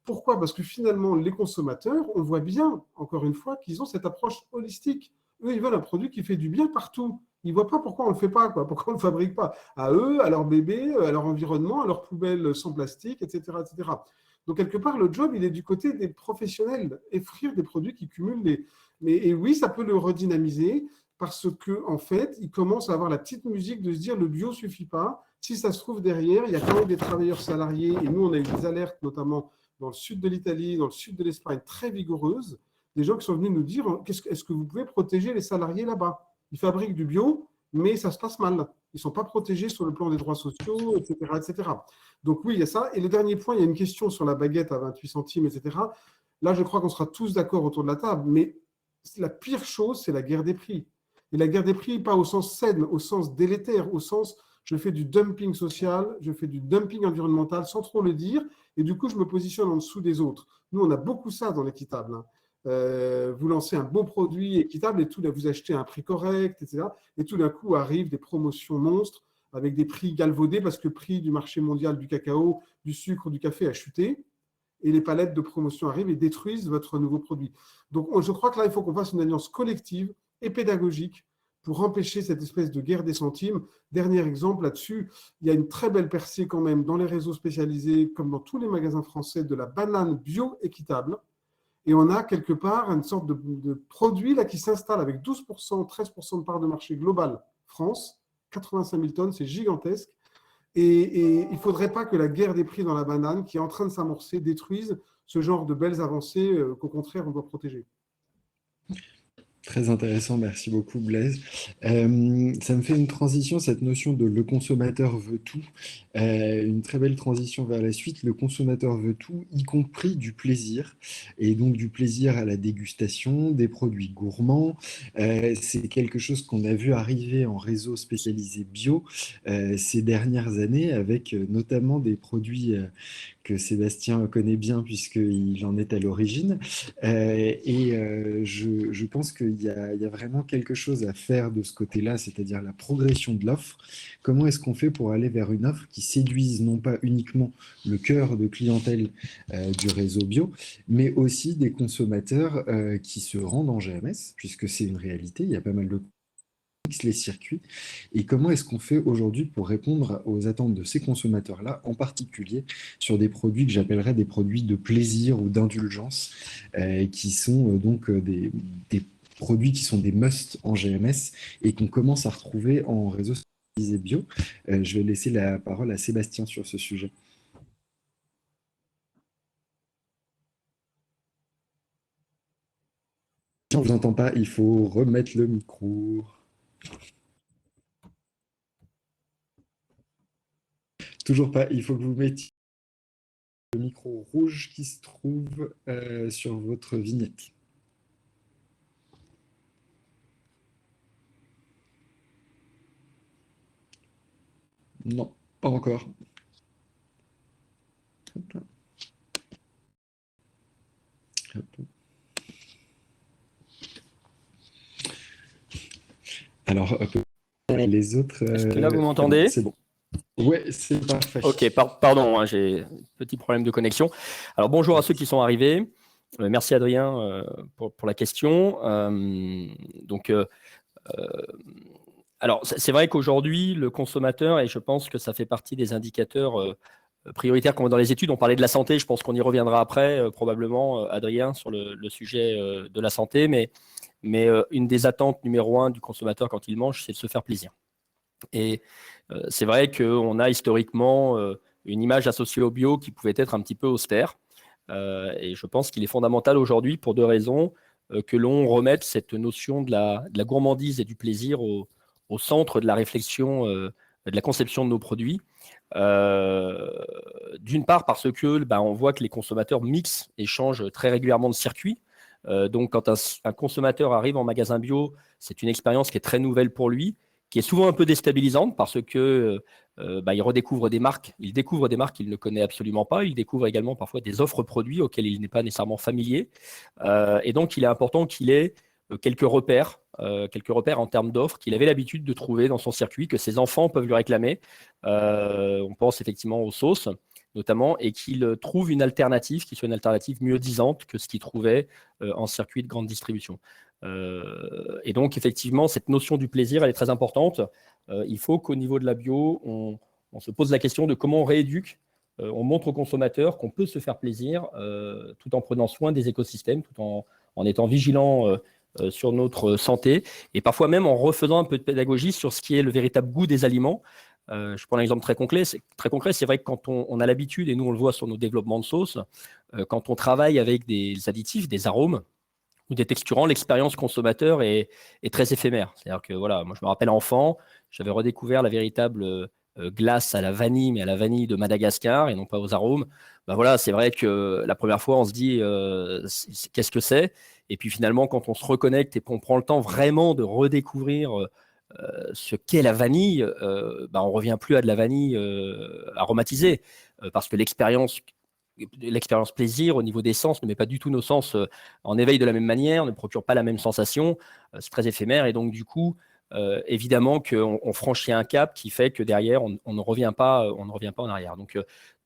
Pourquoi? Parce que finalement, les consommateurs, on voit bien, encore une fois, qu'ils ont cette approche holistique. Eux, ils veulent un produit qui fait du bien partout. Ils ne voient pas pourquoi on ne le fait pas, pourquoi on ne le fabrique pas. À eux, à leur bébé, à leur environnement, à leurs poubelles sans plastique, etc., etc. Donc, quelque part, le job, il est du côté des professionnels, offrir des produits qui cumulent les… Et oui, ça peut le redynamiser parce qu'en fait, il commence à avoir la petite musique de se dire le bio ne suffit pas. Si ça se trouve derrière, il y a quand même des travailleurs salariés. Et nous, on a eu des alertes, notamment dans le sud de l'Italie, dans le sud de l'Espagne, très vigoureuses. Des gens qui sont venus nous dire est-ce que vous pouvez protéger les salariés là-bas? Ils fabriquent du bio, mais ça se passe mal. Ils ne sont pas protégés sur le plan des droits sociaux, etc., etc. Donc oui, il y a ça. Et le dernier point, il y a une question sur la baguette à 28 centimes, etc. Là, je crois qu'on sera tous d'accord autour de la table, mais la pire chose, c'est la guerre des prix. Et la guerre des prix, pas au sens saine, au sens délétère, au sens je fais du dumping social, je fais du dumping environnemental sans trop le dire, et du coup, je me positionne en dessous des autres. Nous, on a beaucoup ça dans l'équitable. Vous lancez un beau produit équitable et vous achetez à un prix correct, etc. Et tout d'un coup, arrivent des promotions monstres avec des prix galvaudés parce que le prix du marché mondial du cacao, du sucre, du café a chuté. Et les palettes de promotion arrivent et détruisent votre nouveau produit. Donc, je crois que là, il faut qu'on fasse une alliance collective et pédagogique pour empêcher cette espèce de guerre des centimes. Dernier exemple là-dessus, il y a une très belle percée quand même dans les réseaux spécialisés, comme dans tous les magasins français, de la banane bio-équitable. Et on a quelque part une sorte de produit là, qui s'installe avec 12%, 13% de part de marché global France, 85 000 tonnes, c'est gigantesque. Et il ne faudrait pas que la guerre des prix dans la banane, qui est en train de s'amorcer, détruise ce genre de belles avancées qu'au contraire, on doit protéger. Très intéressant, merci beaucoup Blaise. Ça me fait une transition, cette notion de le consommateur veut tout, une très belle transition vers la suite. Le consommateur veut tout, y compris du plaisir, et donc du plaisir à la dégustation, des produits gourmands. C'est quelque chose qu'on a vu arriver en réseau spécialisé bio ces dernières années, avec notamment des produits que Sébastien connaît bien puisqu'il en est à l'origine. Je pense qu'il y a vraiment quelque chose à faire de ce côté-là, c'est-à-dire la progression de l'offre. Comment est-ce qu'on fait pour aller vers une offre qui séduise non pas uniquement le cœur de clientèle du réseau bio, mais aussi des consommateurs qui se rendent en GMS, puisque c'est une réalité, il y a pas mal de les circuits, et comment est-ce qu'on fait aujourd'hui pour répondre aux attentes de ces consommateurs-là, en particulier sur des produits que j'appellerais des produits de plaisir ou d'indulgence, qui sont des produits qui sont des must en GMS et qu'on commence à retrouver en réseau spécialisé bio. Je vais laisser la parole à Sébastien sur ce sujet. On ne vous entend pas, il faut remettre le micro. Toujours pas, il faut que vous mettiez le micro rouge qui se trouve sur votre vignette. Non, pas encore. Hop là. Hop. Alors, les autres... Est-ce que là, vous m'entendez? Oui, c'est parfait. Ok, pardon, hein, j'ai un petit problème de connexion. Alors, bonjour à ceux qui sont arrivés. Merci Adrien pour la question. Alors, c'est vrai qu'aujourd'hui, le consommateur, et je pense que ça fait partie des indicateurs prioritaires qu'on voit dans les études, on parlait de la santé, je pense qu'on y reviendra après, probablement, Adrien, sur le sujet de la santé, mais une des attentes numéro 1 du consommateur quand il mange, c'est de se faire plaisir. Et c'est vrai qu'on a historiquement une image associée au bio qui pouvait être un petit peu austère. Et je pense qu'il est fondamental aujourd'hui, pour 2 raisons, que l'on remette cette notion de la gourmandise et du plaisir au centre de la réflexion, de la conception de nos produits. D'une part parce que on voit que les consommateurs mixent et changent très régulièrement de circuit. Donc quand un consommateur arrive en magasin bio, c'est une expérience qui est très nouvelle pour lui, qui est souvent un peu déstabilisante parce que il redécouvre des marques, il découvre des marques qu'il ne connaît absolument pas, il découvre également parfois des offres produits auxquelles il n'est pas nécessairement familier. Et donc, il est important qu'il ait quelques repères en termes d'offres qu'il avait l'habitude de trouver dans son circuit, que ses enfants peuvent lui réclamer. On pense effectivement aux sauces, notamment, et qu'il trouve une alternative qui soit une alternative mieux disante que ce qu'il trouvait en circuit de grande distribution. Et donc, effectivement, cette notion du plaisir, elle est très importante. Il faut qu'au niveau de la bio, on se pose la question de comment on rééduque, on montre aux consommateurs qu'on peut se faire plaisir tout en prenant soin des écosystèmes, tout en étant vigilant sur notre santé, et parfois même en refaisant un peu de pédagogie sur ce qui est le véritable goût des aliments. Je prends un exemple très concret. C'est vrai que quand on a l'habitude, et nous on le voit sur nos développements de sauce, quand on travaille avec des additifs, des arômes, ou des texturants, l'expérience consommateur est très éphémère. C'est-à-dire que voilà, moi je me rappelle enfant, j'avais redécouvert la véritable glace à la vanille, mais à la vanille de Madagascar et non pas aux arômes. Voilà, c'est vrai que la première fois on se dit qu'est-ce que c'est, et puis finalement quand on se reconnecte et qu'on prend le temps vraiment de redécouvrir ce qu'est la vanille, on revient plus à de la vanille aromatisée, parce que l'expérience plaisir au niveau des sens ne met pas du tout nos sens en éveil de la même manière, ne procure pas la même sensation, c'est très éphémère, et donc du coup, évidemment qu'on franchit un cap qui fait que derrière, on ne revient pas en arrière.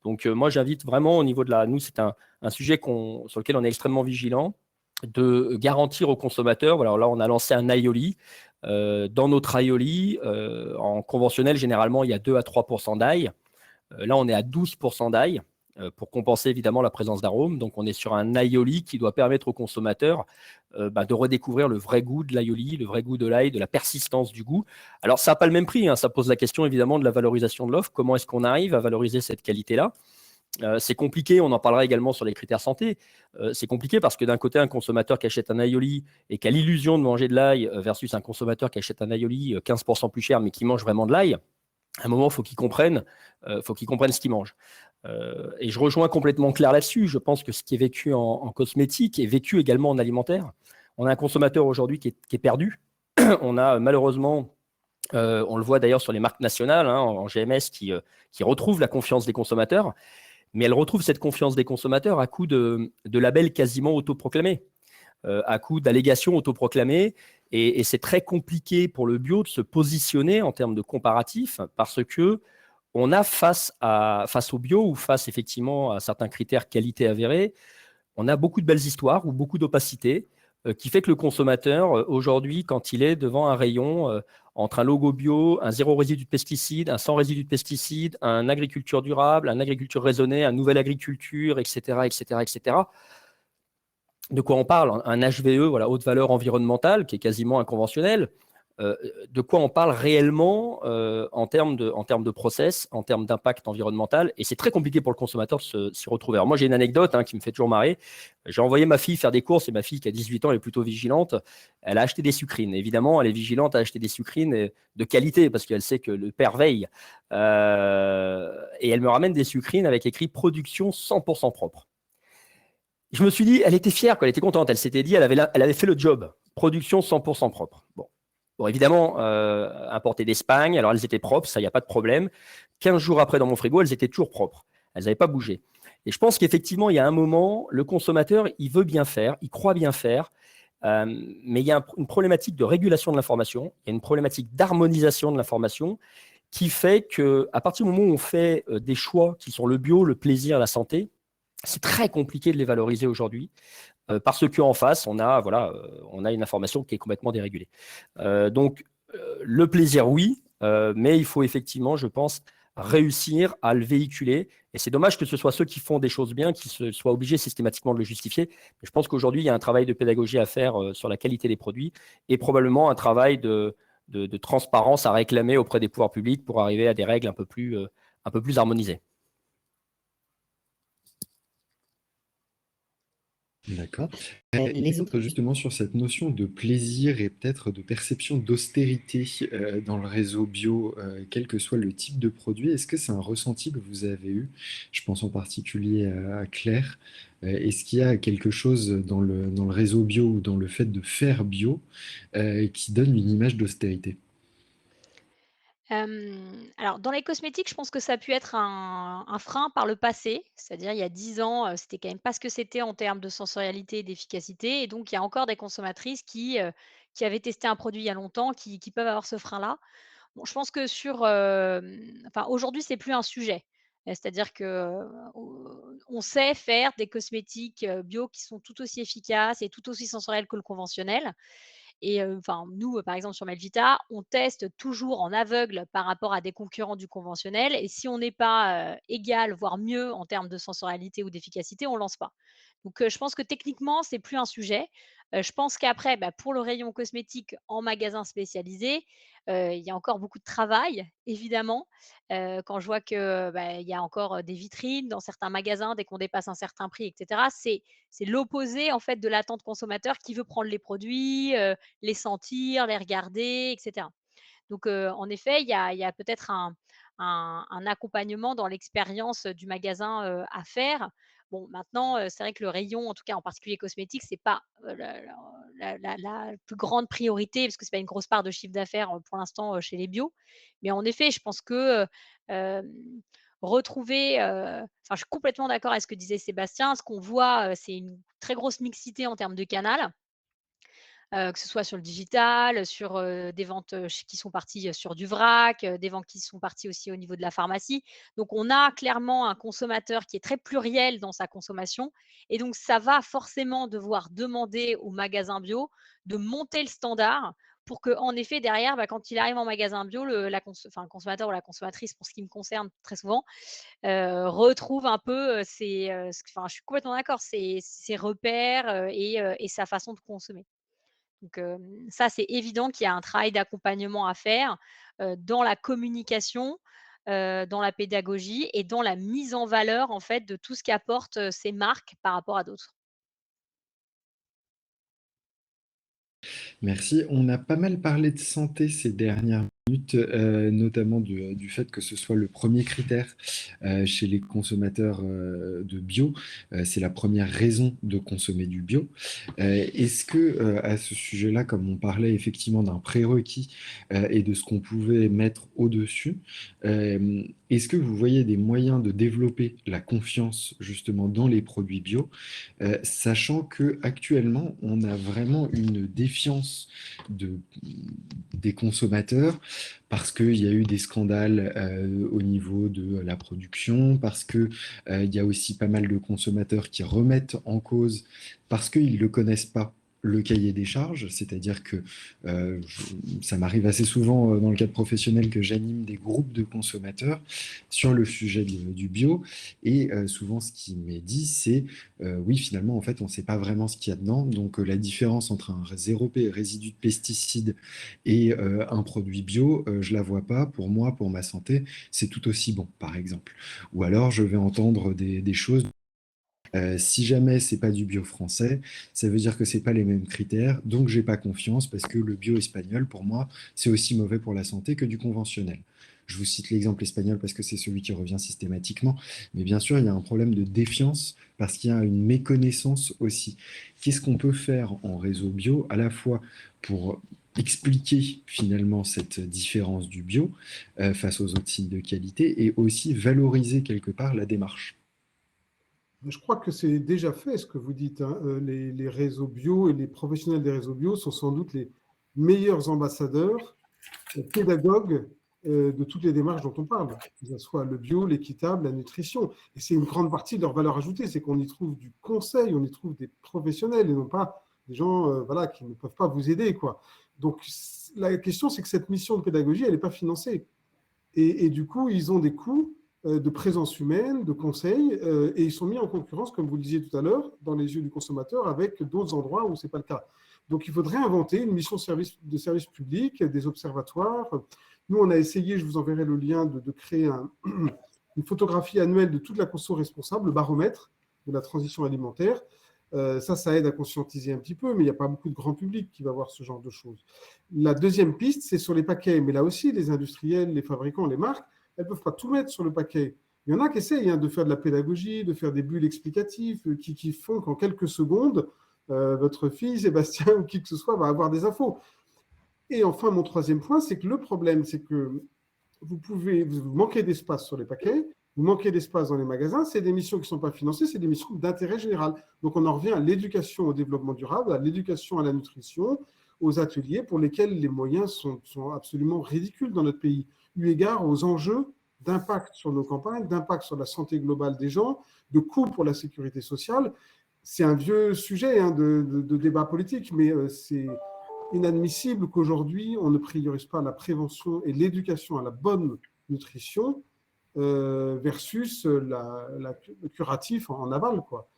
Donc moi, j'invite vraiment au niveau de nous, c'est un sujet sur lequel on est extrêmement vigilant, de garantir aux consommateurs. Voilà, là, on a lancé un aioli. Dans notre aioli, en conventionnel, généralement, il y a 2 à 3% d'ail. Là, on est à 12% d'ail, pour compenser évidemment la présence d'arômes. Donc, on est sur un aioli qui doit permettre aux consommateurs de redécouvrir le vrai goût de l'aioli, le vrai goût de l'ail, de la persistance du goût. Alors, ça n'a pas le même prix, hein. Ça pose la question évidemment de la valorisation de l'offre. Comment est-ce qu'on arrive à valoriser cette qualité-là ? C'est compliqué, on en parlera également sur les critères santé. C'est compliqué parce que d'un côté, un consommateur qui achète un aioli et qui a l'illusion de manger de l'ail versus un consommateur qui achète un aioli 15% plus cher mais qui mange vraiment de l'ail, à un moment, il faut qu'il comprenne ce qu'il mange. Et je rejoins complètement Claire là-dessus. Je pense que ce qui est vécu en cosmétique est vécu également en alimentaire. On a un consommateur aujourd'hui qui est perdu. On a malheureusement, on le voit d'ailleurs sur les marques nationales, en GMS, qui retrouvent la confiance des consommateurs. mais elle retrouve cette confiance des consommateurs à coup de labels quasiment autoproclamés, à coup d'allégations autoproclamées. Et c'est très compliqué pour le bio de se positionner en termes de comparatif parce que on a face au bio ou face effectivement à certains critères qualité avérés, on a beaucoup de belles histoires ou beaucoup d'opacité qui fait que le consommateur, aujourd'hui, quand il est devant un rayon entre un logo bio, un zéro résidu de pesticides, un sans résidu de pesticides, un agriculture durable, un agriculture raisonnée, un nouvelle agriculture, etc., etc., etc., de quoi on parle? Un HVE, voilà, haute valeur environnementale, qui est quasiment inconventionnel. De quoi on parle réellement en termes de process, en termes d'impact environnemental. Et c'est très compliqué pour le consommateur de s'y retrouver. Alors moi, j'ai une anecdote qui me fait toujours marrer. J'ai envoyé ma fille faire des courses et ma fille, qui a 18 ans, elle est plutôt vigilante. Elle a acheté des sucrines. Évidemment, elle est vigilante à acheter des sucrines de qualité parce qu'elle sait que le père veille. Et elle me ramène des sucrines avec écrit production 100% propre. Je me suis dit, elle était fière, elle était contente. Elle s'était dit, elle avait fait le job. Production 100% propre. Bon, évidemment, importées d'Espagne, alors elles étaient propres, ça, il n'y a pas de problème. 15 jours après, dans mon frigo, elles étaient toujours propres. Elles n'avaient pas bougé. Et je pense qu'effectivement, il y a un moment, le consommateur, il veut bien faire, il croit bien faire, mais il y a une problématique de régulation de l'information, il y a une problématique d'harmonisation de l'information qui fait qu'à partir du moment où on fait des choix qui sont le bio, le plaisir, la santé, c'est très compliqué de les valoriser aujourd'hui parce qu'en face, on a une information qui est complètement dérégulée. Donc, le plaisir, oui, mais il faut effectivement, je pense, réussir à le véhiculer. Et c'est dommage que ce soit ceux qui font des choses bien qui soient obligés systématiquement de le justifier. Mais je pense qu'aujourd'hui, il y a un travail de pédagogie à faire sur la qualité des produits et probablement un travail de transparence à réclamer auprès des pouvoirs publics pour arriver à des règles un peu plus harmonisées. D'accord. Les autres, justement, sur cette notion de plaisir et peut-être de perception d'austérité dans le réseau bio, quel que soit le type de produit, est-ce que c'est un ressenti que vous avez eu? Je pense en particulier à Claire. Est-ce qu'il y a quelque chose dans le réseau bio ou dans le fait de faire bio qui donne une image d'austérité? Alors dans les cosmétiques, je pense que ça a pu être un frein par le passé. C'est-à-dire il y a 10 ans, c'était quand même pas ce que c'était en termes de sensorialité et d'efficacité et donc il y a encore des consommatrices qui avaient testé un produit il y a longtemps, qui peuvent avoir ce frein-là. Bon, je pense que enfin aujourd'hui, c'est plus un sujet. C'est-à-dire que, on sait faire des cosmétiques, bio qui sont tout aussi efficaces et tout aussi sensoriels que le conventionnel. Et enfin, nous, par exemple, sur Melvita, on teste toujours en aveugle par rapport à des concurrents du conventionnel et si on n'est pas, égal, voire mieux en termes de sensorialité ou d'efficacité, on ne lance pas. Donc je pense que techniquement, c'est plus un sujet. Je pense qu'après, pour le rayon cosmétique en magasin spécialisé, il y a encore beaucoup de travail, évidemment. Quand je vois que, il y a encore, des vitrines dans certains magasins dès qu'on dépasse un certain prix et cetera, c'est l'opposé, en fait, de l'attente consommateur qui veut prendre les produits, les sentir, les regarder et cetera. Donc en effet, il y a peut-être un accompagnement dans l'expérience, du magasin, à faire. Bon maintenant, c'est vrai que le rayon, en tout cas en particulier cosmétique, c'est pas, la plus grande priorité parce que c'est pas une grosse part de chiffre d'affaires, pour l'instant, chez les bio. Mais en effet, je pense que, retrouver, enfin je suis complètement d'accord avec ce que disait Sébastien. Ce qu'on voit, c'est une très grosse mixité en termes de canal. Que ce soit sur le digital, sur, des ventes, qui sont parties, sur du vrac, des ventes qui sont parties aussi au niveau de la pharmacie. Donc on a clairement un consommateur qui est très pluriel dans sa consommation et donc ça va forcément devoir demander au magasin bio de monter le standard pour qu'en effet derrière, quand il arrive en magasin bio, le consommateur ou la consommatrice, pour ce qui me concerne très souvent, retrouve un peu, je suis complètement d'accord, ses repères, et sa façon de consommer. Donc, ça, c'est évident qu'il y a un travail d'accompagnement à faire, dans la communication, dans la pédagogie et dans la mise en valeur, en fait, de tout ce qu'apportent, ces marques par rapport à d'autres. Merci. On a pas mal parlé de santé ces dernières notamment du fait que ce soit le premier critère chez les consommateurs de bio. C'est la première raison de consommer du bio. Est-ce que à ce sujet-là, comme on parlait effectivement d'un prérequis et de ce qu'on pouvait mettre au-dessus, est-ce que vous voyez des moyens de développer la confiance justement dans les produits bio, sachant qu'actuellement, on a vraiment une défiance des consommateurs parce qu'il y a eu des scandales au niveau de la production, parce qu'il y a aussi pas mal de consommateurs qui remettent en cause, parce qu'ils ne le connaissent pas, le cahier des charges, c'est-à-dire que ça m'arrive assez souvent dans le cadre professionnel que j'anime des groupes de consommateurs sur le sujet du bio, et souvent ce qui m'est dit, c'est oui, finalement, en fait, on ne sait pas vraiment ce qu'il y a dedans, donc la différence entre un zéro résidu de pesticides et un produit bio, je ne la vois pas. Pour moi, pour ma santé, c'est tout aussi bon, par exemple. Ou alors, je vais entendre des choses. Si jamais c'est pas du bio français, ça veut dire que c'est pas les mêmes critères, donc j'ai pas confiance parce que le bio espagnol, pour moi, c'est aussi mauvais pour la santé que du conventionnel. Je vous cite l'exemple espagnol parce que c'est celui qui revient systématiquement, mais bien sûr, il y a un problème de défiance parce qu'il y a une méconnaissance aussi. Qu'est-ce qu'on peut faire en réseau bio à la fois pour expliquer finalement cette différence du bio face aux autres signes de qualité et aussi valoriser quelque part la démarche? Je crois que c'est déjà fait ce que vous dites, hein. Les réseaux bio et les professionnels des réseaux bio sont sans doute les meilleurs ambassadeurs, pédagogues de toutes les démarches dont on parle, que ce soit le bio, l'équitable, la nutrition. Et c'est une grande partie de leur valeur ajoutée, c'est qu'on y trouve du conseil, on y trouve des professionnels et non pas des gens voilà, qui ne peuvent pas vous aider, quoi. Donc la question, c'est que cette mission de pédagogie, elle n'est pas financée. Et du coup, ils ont des coûts de présence humaine, de conseil, et ils sont mis en concurrence, comme vous le disiez tout à l'heure, dans les yeux du consommateur, avec d'autres endroits où ce n'est pas le cas. Donc, il faudrait inventer une mission de service public, des observatoires. Nous, on a essayé, je vous enverrai le lien, de créer une photographie annuelle de toute la conso responsable, le baromètre de la transition alimentaire. Ça aide à conscientiser un petit peu, mais il n'y a pas beaucoup de grand public qui va voir ce genre de choses. La deuxième piste, c'est sur les paquets. Mais là aussi, les industriels, les fabricants, les marques, elles ne peuvent pas tout mettre sur le paquet. Il y en a qui essayent de faire de la pédagogie, de faire des bulles explicatives qui font qu'en quelques secondes, votre fille, Sébastien ou qui que ce soit va avoir des infos. Et enfin, mon troisième point, c'est que le problème, c'est que vous manquez d'espace sur les paquets, vous manquez d'espace dans les magasins, c'est des missions qui ne sont pas financées, c'est des missions d'intérêt général. Donc, on en revient à l'éducation au développement durable, à l'éducation à la nutrition, aux ateliers pour lesquels les moyens sont absolument ridicules dans notre pays, eu égard aux enjeux d'impact sur nos campagnes, d'impact sur la santé globale des gens, de coûts pour la sécurité sociale. C'est un vieux sujet de débat politique, mais c'est inadmissible qu'aujourd'hui, on ne priorise pas la prévention et l'éducation à la bonne nutrition versus le curatif en aval, quoi.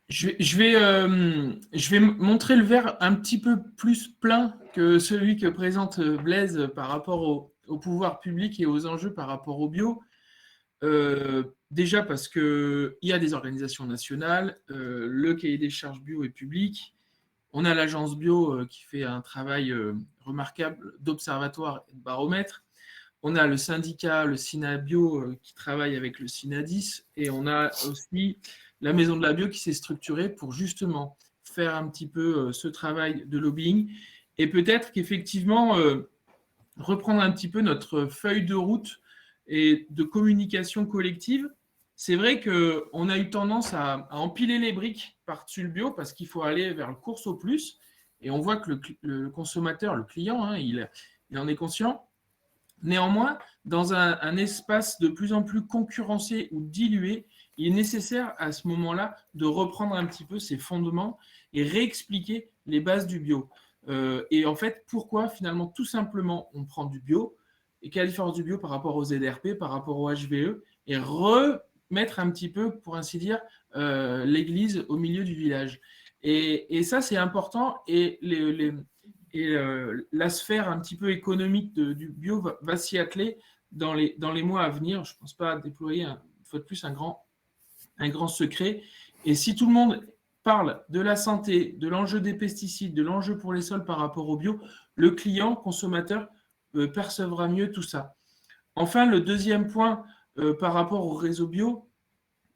Je vais montrer le verre un petit peu plus plein que celui que présente Blaise par rapport au pouvoir public et aux enjeux par rapport au bio. Déjà parce qu'il y a des organisations nationales, le cahier des charges bio est public, on a l'agence bio qui fait un travail remarquable d'observatoire et de baromètre, on a le syndicat, le SINA-Bio, qui travaille avec le SINADIS, et on a aussi la Maison de la Bio qui s'est structurée pour justement faire un petit peu ce travail de lobbying, et peut-être qu'effectivement, reprendre un petit peu notre feuille de route et de communication collective. C'est vrai qu'on a eu tendance à empiler les briques par-dessus le bio parce qu'il faut aller vers le course au plus, et on voit que le consommateur, le client, hein, il en est conscient. Néanmoins, dans un espace de plus en plus concurrencé ou dilué, il est nécessaire à ce moment-là de reprendre un petit peu ses fondements et réexpliquer les bases du bio. Et en fait, pourquoi finalement, tout simplement, on prend du bio et quelle est la différence du bio par rapport aux ZRP, par rapport au HVE, et remettre un petit peu, pour ainsi dire, l'église au milieu du village. Et ça, c'est important, et la sphère un petit peu économique du bio va s'y atteler dans les mois à venir. Je ne pense pas déployer, une fois de plus, un grand secret. Et si tout le monde parle de la santé, de l'enjeu des pesticides, de l'enjeu pour les sols par rapport au bio, le client, consommateur, percevra mieux tout ça. Enfin, le deuxième point par rapport au réseau bio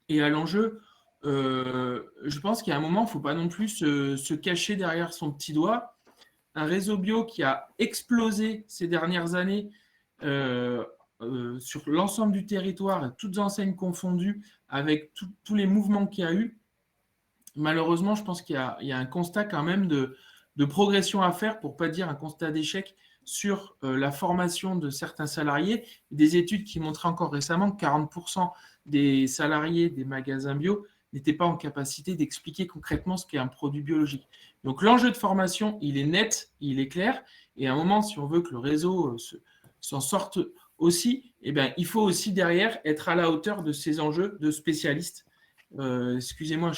et à l'enjeu, je pense qu'il y a un moment, il ne faut pas non plus se cacher derrière son petit doigt. Un réseau bio qui a explosé ces dernières années sur l'ensemble du territoire, toutes enseignes confondues, avec tous les mouvements qu'il y a eu. Malheureusement, je pense qu'il y a un constat quand même de progression à faire, pour ne pas dire un constat d'échec, sur la formation de certains salariés. Des études qui montraient encore récemment que 40% des salariés des magasins bio n'étaient pas en capacité d'expliquer concrètement ce qu'est un produit biologique. Donc l'enjeu de formation, il est net, il est clair, et à un moment, si on veut que le réseau s'en sorte aussi, eh bien, il faut aussi derrière être à la hauteur de ces enjeux de spécialistes. Excusez-moi,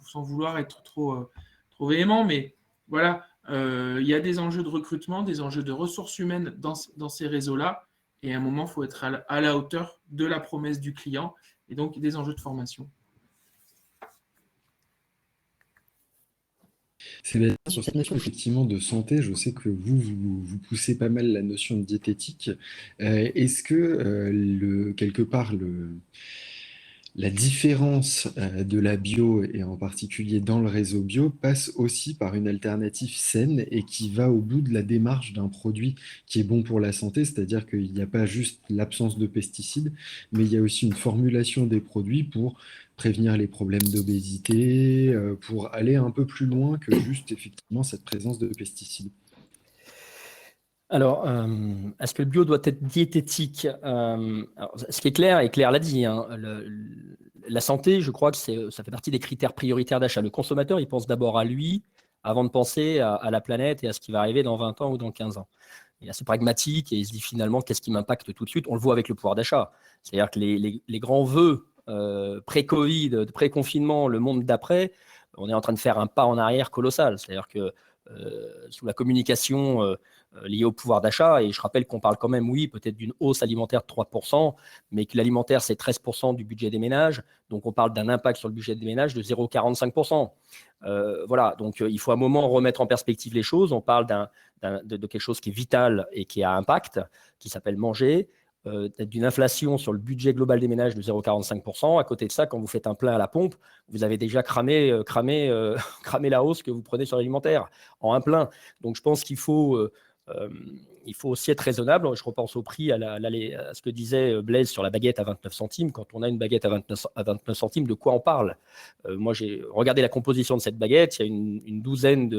sans vouloir être trop véhément, mais voilà, il y a des enjeux de recrutement, des enjeux de ressources humaines dans ces réseaux-là, et à un moment, il faut être à la hauteur de la promesse du client, et donc des enjeux de formation. Sébastien, sur cette notion effectivement de santé, je sais que vous poussez pas mal la notion de diététique. Est-ce que quelque part la différence de la bio, et en particulier dans le réseau bio, passe aussi par une alternative saine et qui va au bout de la démarche d'un produit qui est bon pour la santé, c'est-à-dire qu'il n'y a pas juste l'absence de pesticides, mais il y a aussi une formulation des produits pour prévenir les problèmes d'obésité, pour aller un peu plus loin que juste effectivement cette présence de pesticides. Alors, est-ce que le bio doit être diététique? Alors, ce qui est clair, et Claire l'a dit, hein, la santé, je crois que ça fait partie des critères prioritaires d'achat. Le consommateur, il pense d'abord à lui avant de penser à la planète et à ce qui va arriver dans 20 ans ou dans 15 ans. Il est assez pragmatique et il se dit finalement qu'est-ce qui m'impacte tout de suite. On le voit avec le pouvoir d'achat. C'est-à-dire que les grands vœux pré-Covid, pré-confinement, le monde d'après, on est en train de faire un pas en arrière colossal. C'est-à-dire que sous la communication liée au pouvoir d'achat, et je rappelle qu'on parle quand même, oui, peut-être d'une hausse alimentaire de 3%, mais que l'alimentaire, c'est 13% du budget des ménages, donc on parle d'un impact sur le budget des ménages de 0,45%. Voilà, donc il faut à un moment remettre en perspective les choses. On parle de quelque chose qui est vital et qui a impact, qui s'appelle manger, d'une inflation sur le budget global des ménages de 0,45%. À côté de ça, quand vous faites un plein à la pompe, vous avez déjà cramé la hausse que vous prenez sur l'alimentaire en un plein. Donc je pense qu'il faut aussi être raisonnable. Je repense au prix, à ce que disait Blaise sur la baguette à 29 centimes. Quand on a une baguette à 29 centimes, de quoi on parle? Moi, j'ai regardé la composition de cette baguette. Il y a une douzaine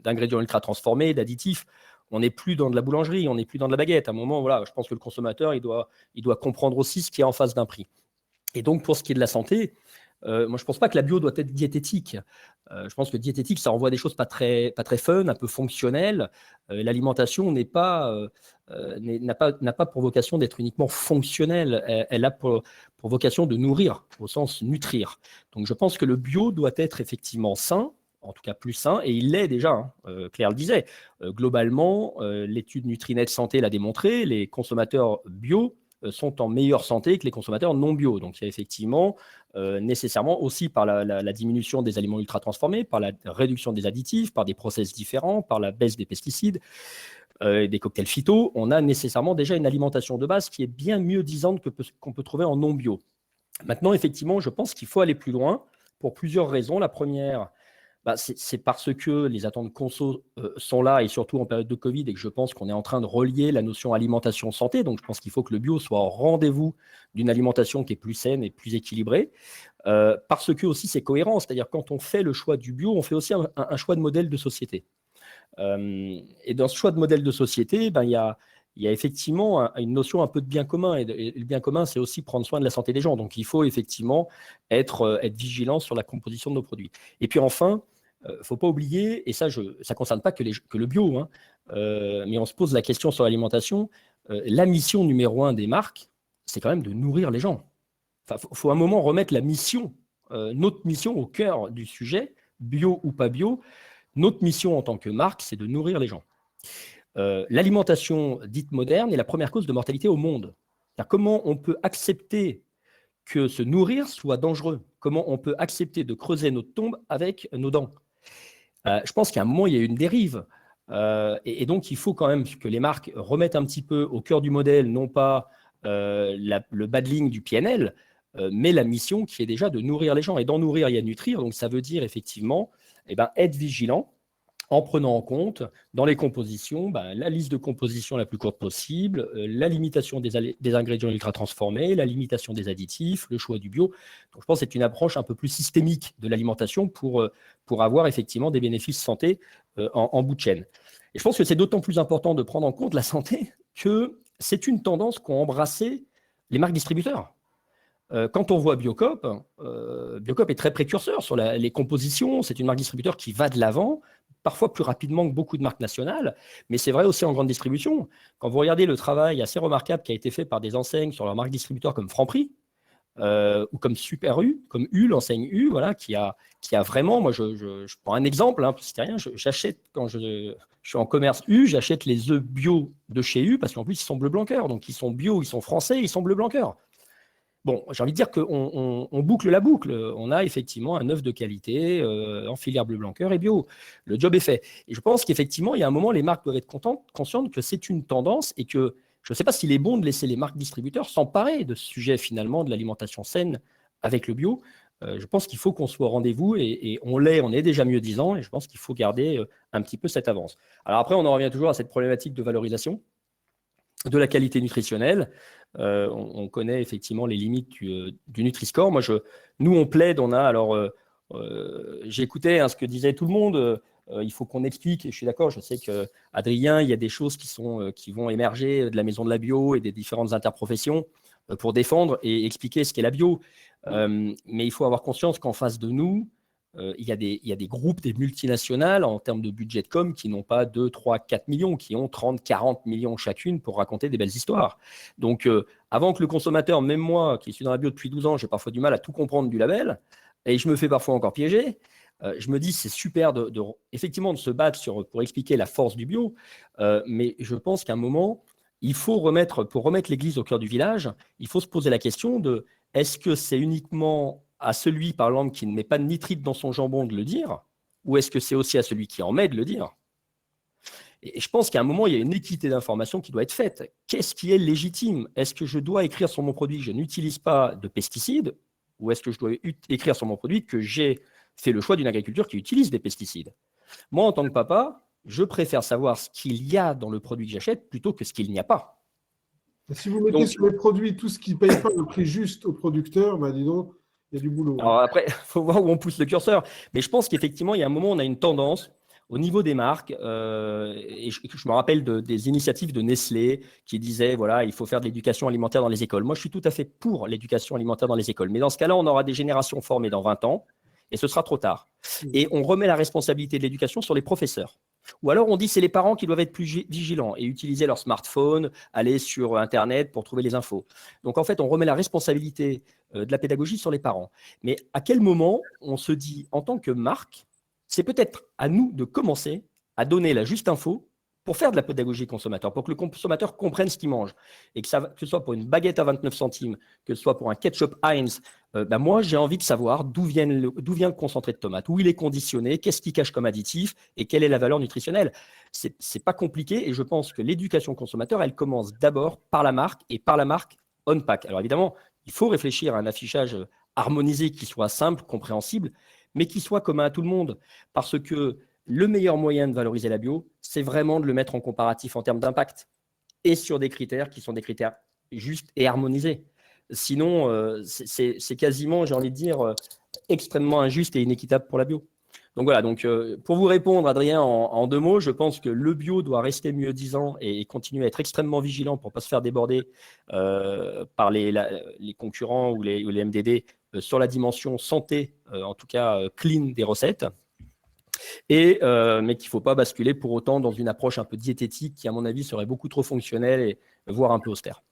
d'ingrédients ultra transformés, d'additifs. On n'est plus dans de la boulangerie, on n'est plus dans de la baguette. À un moment, voilà, je pense que le consommateur, il doit comprendre aussi ce qui est en face d'un prix. Et donc, pour ce qui est de la santé, moi, je ne pense pas que la bio doit être diététique. Je pense que diététique, ça renvoie à des choses pas très fun, un peu fonctionnelles. L'alimentation n'a pas pour vocation d'être uniquement fonctionnelle. Elle a pour vocation de nourrir, au sens nutrir. Donc, je pense que le bio doit être effectivement sain, en tout cas plus sain, et il l'est déjà, hein. Claire le disait. Globalement, l'étude Nutrinet Santé l'a démontré, les consommateurs bio sont en meilleure santé que les consommateurs non bio. Donc, il y a effectivement nécessairement aussi par la diminution des aliments ultra transformés, par la réduction des additifs, par des process différents, par la baisse des pesticides, des cocktails phyto, on a nécessairement déjà une alimentation de base qui est bien mieux disante qu'on peut trouver en non bio. Maintenant, effectivement, je pense qu'il faut aller plus loin pour plusieurs raisons. La première, c'est parce que les attentes conso sont là, et surtout en période de Covid, et que je pense qu'on est en train de relier la notion alimentation-santé. Donc, je pense qu'il faut que le bio soit au rendez-vous d'une alimentation qui est plus saine et plus équilibrée. Parce que aussi, c'est cohérent. C'est-à-dire, quand on fait le choix du bio, on fait aussi un choix de modèle de société. Et dans ce choix de modèle de société, il y a effectivement une notion un peu de bien commun. Et le bien commun, c'est aussi prendre soin de la santé des gens. Donc, il faut effectivement être vigilant sur la composition de nos produits. Et puis enfin, il ne faut pas oublier, et ça ne concerne pas que le bio, hein, mais on se pose la question sur l'alimentation. La mission numéro 1 des marques, c'est quand même de nourrir les gens. Enfin, faut à un moment remettre notre mission au cœur du sujet, bio ou pas bio. Notre mission en tant que marque, c'est de nourrir les gens. L'alimentation dite moderne est la première cause de mortalité au monde. C'est-à-dire comment on peut accepter que se nourrir soit dangereux. Comment on peut accepter de creuser notre tombe avec nos dents? Je pense qu'à un moment, il y a eu une dérive. Et donc, il faut quand même que les marques remettent un petit peu au cœur du modèle, non pas le badling du PNL, mais la mission qui est déjà de nourrir les gens. Et d'en nourrir, il y a nutrir. Donc, ça veut dire effectivement être vigilant en prenant en compte dans les compositions la liste de composition la plus courte possible, la limitation des ingrédients ultra transformés, la limitation des additifs, le choix du bio. Donc, je pense que c'est une approche un peu plus systémique de l'alimentation pour avoir effectivement des bénéfices santé en bout de chaîne. Et je pense que c'est d'autant plus important de prendre en compte la santé que c'est une tendance qu'ont embrassé les marques distributeurs. Quand on voit Biocoop, Biocoop est très précurseur sur les compositions. C'est une marque distributeur qui va de l'avant, parfois plus rapidement que beaucoup de marques nationales, mais c'est vrai aussi en grande distribution. Quand vous regardez le travail assez remarquable qui a été fait par des enseignes sur leurs marques distributeurs comme Franprix, ou comme Super U, comme U, l'enseigne U, voilà, qui a vraiment, moi je prends un exemple, c'était rien, j'achète quand je suis en commerce U, j'achète les œufs bio de chez U, parce qu'en plus ils sont bleu blanc cœur, donc ils sont bio, ils sont français, ils sont bleu blanc cœur. Bon, j'ai envie de dire qu'on boucle la boucle. On a effectivement un œuf de qualité en filière bleu blanc cœur et bio. Le job est fait. Et je pense qu'effectivement, il y a un moment, les marques doivent être conscientes que c'est une tendance et que je ne sais pas s'il est bon de laisser les marques distributeurs s'emparer de ce sujet finalement de l'alimentation saine avec le bio. Je pense qu'il faut qu'on soit au rendez-vous et on est déjà mieux disant et je pense qu'il faut garder un petit peu cette avance. Alors après, on en revient toujours à cette problématique de valorisation de la qualité nutritionnelle. On connaît effectivement les limites du Nutri-Score. Nous, on plaide, j'écoutais ce que disait tout le monde. Il faut qu'on explique, et je suis d'accord, je sais qu'Adrien, il y a des choses qui vont émerger de la maison de la bio et des différentes interprofessions pour défendre et expliquer ce qu'est la bio. Mais il faut avoir conscience qu'en face de nous, il y a des groupes, des multinationales en termes de budget de com qui n'ont pas 2, 3, 4 millions, qui ont 30, 40 millions chacune pour raconter des belles histoires. Donc, avant que le consommateur, même moi, qui suis dans la bio depuis 12 ans, j'ai parfois du mal à tout comprendre du label, et je me fais parfois encore piéger, je me dis c'est super effectivement de se battre pour expliquer la force du bio, mais je pense qu'à un moment, pour remettre l'église au cœur du village, il faut se poser la question de est-ce que c'est uniquement à celui, par exemple, qui ne met pas de nitrite dans son jambon de le dire, ou est-ce que c'est aussi à celui qui en met de le dire? Et je pense qu'à un moment, il y a une équité d'information qui doit être faite. Qu'est-ce qui est légitime? Est-ce que je dois écrire sur mon produit que je n'utilise pas de pesticides, ou est-ce que je dois écrire sur mon produit que j'ai fait le choix d'une agriculture qui utilise des pesticides? Moi, en tant que papa, je préfère savoir ce qu'il y a dans le produit que j'achète plutôt que ce qu'il n'y a pas. Et si vous mettez sur les produits tout ce qui ne paye pas le prix juste au producteur, dis donc, il y a du boulot. Alors après, il faut voir où on pousse le curseur. Mais je pense qu'effectivement, il y a un moment où on a une tendance au niveau des marques. Et je me rappelle des initiatives de Nestlé qui disaient, voilà, il faut faire de l'éducation alimentaire dans les écoles. Moi, je suis tout à fait pour l'éducation alimentaire dans les écoles. Mais dans ce cas-là, on aura des générations formées dans 20 ans et ce sera trop tard. Et on remet la responsabilité de l'éducation sur les professeurs. Ou alors on dit c'est les parents qui doivent être plus vigilants et utiliser leur smartphone, aller sur Internet pour trouver les infos. Donc en fait, on remet la responsabilité de la pédagogie sur les parents. Mais à quel moment on se dit en tant que marque, c'est peut-être à nous de commencer à donner la juste info pour faire de la pédagogie consommateur, pour que le consommateur comprenne ce qu'il mange. Et que ce soit pour une baguette à 29 centimes, que ce soit pour un ketchup Heinz, moi, j'ai envie de savoir d'où vient le concentré de tomate, où il est conditionné, qu'est-ce qu'il cache comme additif et quelle est la valeur nutritionnelle. C'est pas compliqué et je pense que l'éducation consommateur, elle commence d'abord par la marque et par la marque on-pack. Alors évidemment, il faut réfléchir à un affichage harmonisé qui soit simple, compréhensible, mais qui soit commun à tout le monde. Parce que le meilleur moyen de valoriser la bio, c'est vraiment de le mettre en comparatif en termes d'impact et sur des critères qui sont des critères justes et harmonisés. Sinon, c'est quasiment, j'ai envie de dire, extrêmement injuste et inéquitable pour la bio. Donc voilà, pour vous répondre, Adrien, en 2 mots, je pense que le bio doit rester mieux disant et continuer à être extrêmement vigilant pour ne pas se faire déborder par les concurrents ou les MDD sur la dimension santé, en tout cas clean des recettes. Mais qu'il ne faut pas basculer pour autant dans une approche un peu diététique qui, à mon avis, serait beaucoup trop fonctionnelle et voire un peu austère.